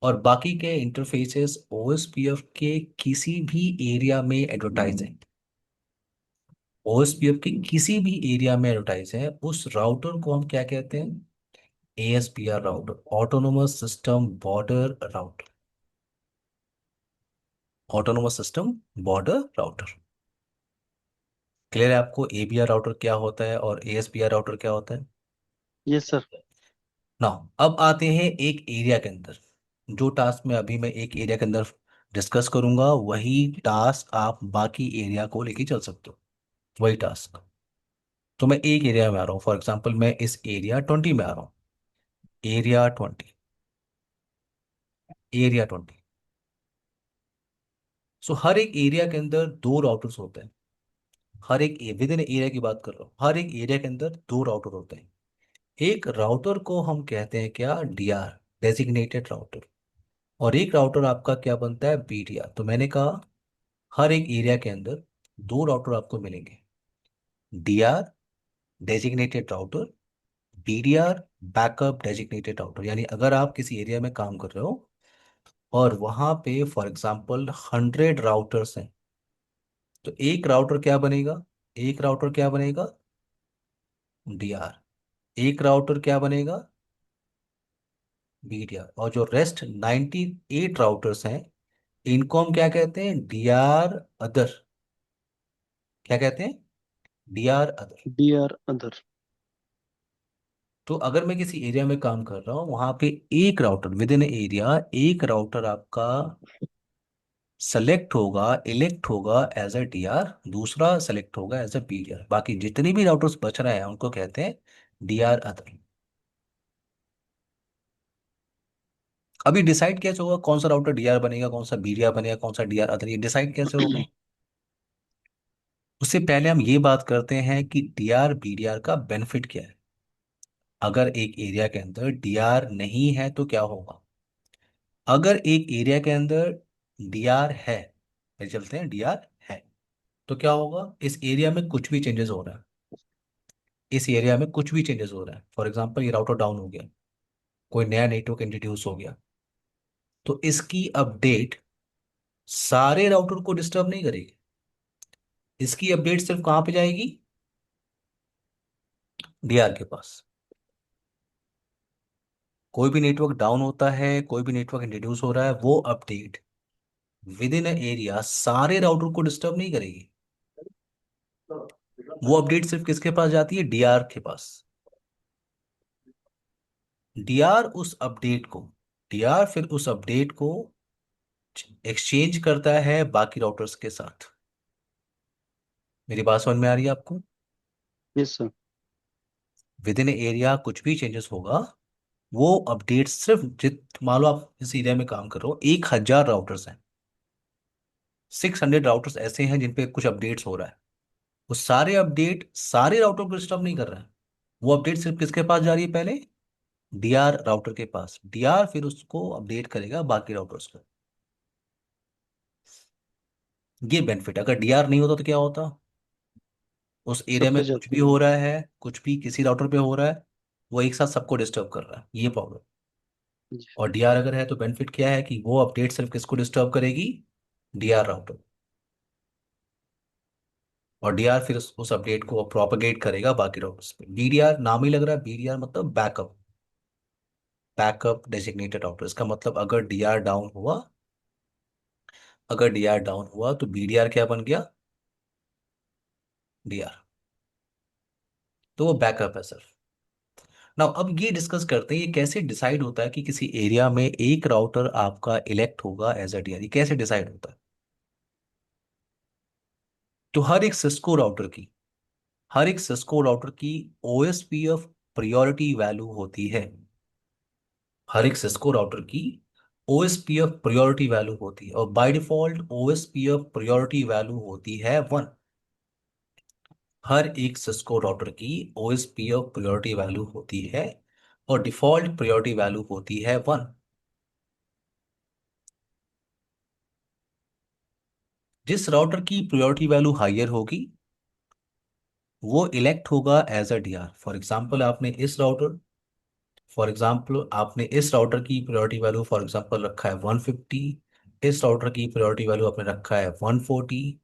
और बाकी के इंटरफेसेस OSPF के किसी भी एरिया में एडवर्टाइज है, OSPF के किसी भी एरिया में एडवर्टाइज है, उस राउटर को हम क्या कहते हैं? ASPR router, autonomous system border router. Autonomous system border router. Clear है आपको ABR राउटर क्या होता है और ASPR राउटर क्या होता है? Yes sir. नाउ अब आते हैं एक एरिया के अंदर। जो टास्क मैं अभी एक एरिया के अंदर डिस्कस करूंगा, वही टास्क आप बाकी एरिया को लेके चल सकते हो। वही टास्क। तो मैं एक एरिया में आ रहा हूँ, फॉर एग्जांपल मैं इस एरिया 20 में आ रहा हूँ। एरिया 20। एरिया 20। सो हर एक एरिया के अंदर दो राउटर्स होते हैं। विद इन एरिया की बात कर रहा हूँ, हर एक एरिया के अंदर दो राउटर होते हैं। एक राउटर को हम कहते हैं क्या? DR, designated router. और एक राउटर आपका क्या बनता है? बीडीआर। तो मैंने कहा हर एक एरिया के अंदर दो राउटर आपको मिलेंगे। DR, designated router. BDR, backup designated router. यानी अगर आप किसी एरिया में काम कर रहे हो और वहां पे फॉर एग्जांपल 100 राउटर्स हैं, तो एक राउटर क्या बनेगा? डीआर। एक राउटर क्या बनेगा? बीडीआर। और जो रेस्ट 98 राउटर्स हैं, इनको हम क्या कहते हैं? D R other. क्या कहते हैं? D R other. D R other. तो अगर मैं किसी एरिया में काम कर रहा हूँ, वहां पे एक राउटर विद इन एरिया, एक राउटर आपका सेलेक्ट होगा, इलेक्ट होगा एज अ डीआर, दूसरा सेलेक्ट होगा एज अ बीडीआर। बाकी जितने भी राउटर्स बच रहे हैं उनको कहते हैं डीआर अदर। अभी डिसाइड कैसे होगा कौन सा राउटर डीआर बनेगा, कौन सा बीडीआर बनेगा, कौन सा डीआर अदर? ये डिसाइड कैसे होगा? उससे पहले हम ये बात करते हैं कि डीआर बीडीआर का बेनिफिट क्या है। अगर एक एरिया के अंदर डीआर नहीं है तो क्या होगा? अगर एक एरिया के अंदर डीआर है, फिर चलते हैं डीआर है, तो क्या होगा? इस एरिया में कुछ भी चेंजेस हो रहा है। इस एरिया में कुछ भी चेंजेस हो रहा है, फॉर एग्जांपल ये राउटर डाउन हो गया, कोई नया नेटवर्क इंट्रोड्यूस हो गया, तो इसकी अपडेट सारे राउटर को डिस्टर्ब नहीं करेगी। इसकी अपडेट सिर्फ कहाँ पे जाएगी? डीआर के पास। कोई भी नेटवर्क डाउन होता है, कोई भी नेटवर्क इंट्रोड्यूस हो रहा है, वो अपडेट विद इन एरिया सारे राउटर को डिस्टर्ब नहीं करेगी। वो अपडेट सिर्फ किसके पास जाती है, डीआर के पास। डीआर उस अपडेट को डीआर फिर उस अपडेट को एक्सचेंज करता है बाकी राउटर्स के साथ। मेरी बात समझ में आ रही है आपको? Yes sir. With in area कुछ भी चेंजेस होगा, वो अपडेट सिर्फ जित मान लो आप इस एरिया में काम कर रहे हो, 1,000 राउटर्स हैं, 600 राउटर्स ऐसे हैं जिन पे कुछ अपडेट्स हो रहा है। वो सारे अपडेट सारे राउटर को डिस्टर्ब नहीं कर रहा है। वो अपडेट सिर्फ किसके पास जा रही है पहले, डीआर राउटर के पास। डीआर फिर उसको अपडेट करेगा बाकी राउटर्स को। ये बेनिफिट, अगर डीआर नहीं होता तो क्या होता, उस एरिया सब में पे कुछ भी जाती है। हो रहा है, कुछ भी किसी राउटर पे हो रहा है, वो एक साथ सबको डिस्टर्ब कर रहा है, ये प्रॉब्लम। जी। और डीआर अगर है तो बेनिफिट क्या है कि वो अपडेट सिर्फ किसको डिस्टर्ब करेगी, डीआर राउटर। और डीआर फिर उस अपडेट को प्रोपेगेट करेगा बाकी राउटर्स पे। बीडीआर नाम ही लग रहा है, बीडीआर मतलब बैकअप, बैकअप डेजिग्नेटेड राउटर। इसका मतलब अगर डीआर डाउन हुआ तो बीडीआर क्या बन गया, डीआर। तो वो बैकअप है सर। नाउ अब ये डिस्कस करते हैं ये कैसे डिसाइड होता है कि किसी एरिया में एक राउटर आपका इलेक्ट होगा एज अ डीआर, ये कैसे डिसाइड होता है। तो हर एक सिस्को राउटर की ओएसपीएफ प्रायोरिटी वैल्यू होती है। हर एक सिस्को राउटर की ओएसपीएफ प्रायोरिटी वैल्यू होती है, और by default OSPF priority value होती है 1। हर एक सिस्को राउटर की ओएसपीएफ प्रायोरिटी वैल्यू होती है, और डिफॉल्ट प्रायोरिटी वैल्यू होती है 1। जिस राउटर की प्रायोरिटी वैल्यू हायर होगी वो इलेक्ट होगा as a DR. For example आपने इस राउटर की प्रायोरिटी वैल्यू फॉर एग्जाम्पल रखा है 150, इस राउटर की प्रायोरिटी वैल्यू आपने रखा है 140।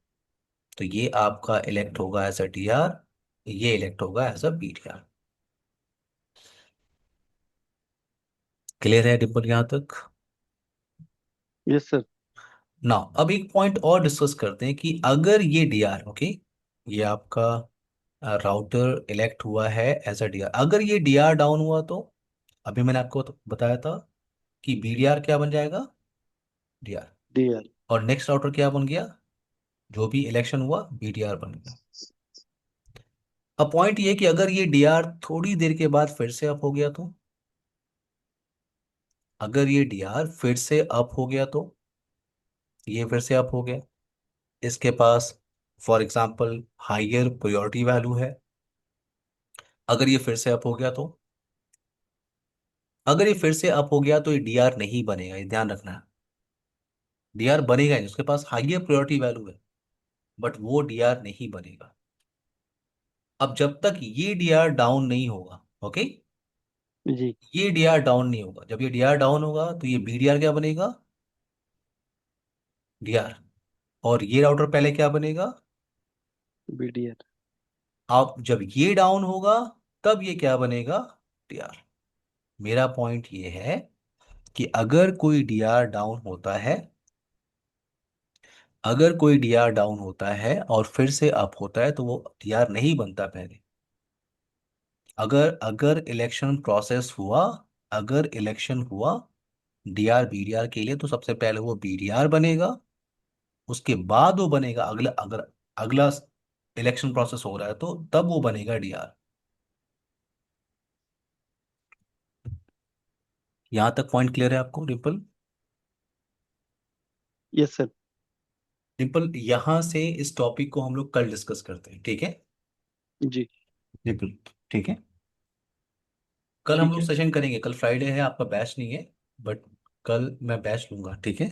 तो ये आपका इलेक्ट होगा एज अ डीआर, ये इलेक्ट होगा एज अ बीटीआर। क्लियर है डिम्पल यहां तक? Yes sir. ना अब एक पॉइंट और डिस्कस करते हैं कि अगर ये डीआर, ओके, ये आपका राउटर इलेक्ट हुआ है एज अ डीआर, अगर ये डीआर डाउन हुआ तो अभी मैंने आपको तो बताया था कि बीडीआर क्या बन जाएगा, डीआर। डीआर। और नेक्स्ट राउटर क्या बन गया, जो भी इलेक्शन हुआ बीडीआर बन गया। अब पॉइंट ये कि अगर ये डीआर थोड़ी देर के बाद फिर से अप हो गया तो, अगर ये डीआर फिर से अप हो गया तो, ये फिर से अप हो गया, इसके पास for example higher priority value है, अगर ये फिर से अप हो गया तो, अगर ये फिर से अप हो गया तो ये डीआर नहीं बनेगा, ये ध्यान रखना है। डीआर बनेगा नहीं, उसके पास हाइयर प्रायोरिटी वैल्यू है, बट वो डीआर नहीं बनेगा। अब जब तक ये डीआर डाउन नहीं होगा, ओके, जी। ये डीआर डाउन नहीं होगा, जब ये डीआर डाउन होगा तो ये बीडीआर क्या बनेगा, डीआर। और ये राउटर पहले क्या बनेगा, बीडीआर। अब जब ये डाउन होगा तब ये क्या बनेगा, डीआर। मेरा पॉइंट ये है कि अगर कोई डीआर डाउन होता है और फिर से अप होता है तो वो डीआर नहीं बनता पहले। अगर अगर इलेक्शन प्रोसेस हुआ अगर इलेक्शन हुआ डीआर बीडीआर के लिए, तो सबसे पहले वो बीडीआर बनेगा, उसके बाद वो बनेगा अगला, अगर अगला इलेक्शन प्रोसेस हो रहा है तो तब वो बनेगा डीआर। यहां तक पॉइंट क्लियर है आपको डिम्पल? Yes sir. डिम्पल यहां से इस टॉपिक को हम लोग कल डिस्कस करते हैं, ठीक है? जी। डिम्पल, ठीक है। कल हम ठीक लोग है। सेशन करेंगे, कल फ्राइडे है, आपका बैच नहीं है, बट कल मैं बैच लूंगा, ठीक है?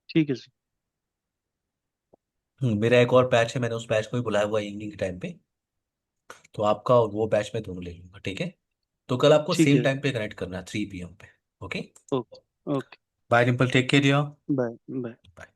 ठीक है सर। मेरा एक और बैच है, मैंने उस बैच को भी बुलाया हुआ है इवनिंग के टाइम पे। तो आपका और वो बैच में दोनों ले लूंगा, ठीक है? तो कल आपको ठीक सेम है। टाइम पे कनेक्ट करना है 3 PM पे। Okay. Okay. Okay. Bye Dimple, take care. Bye bye. Bye.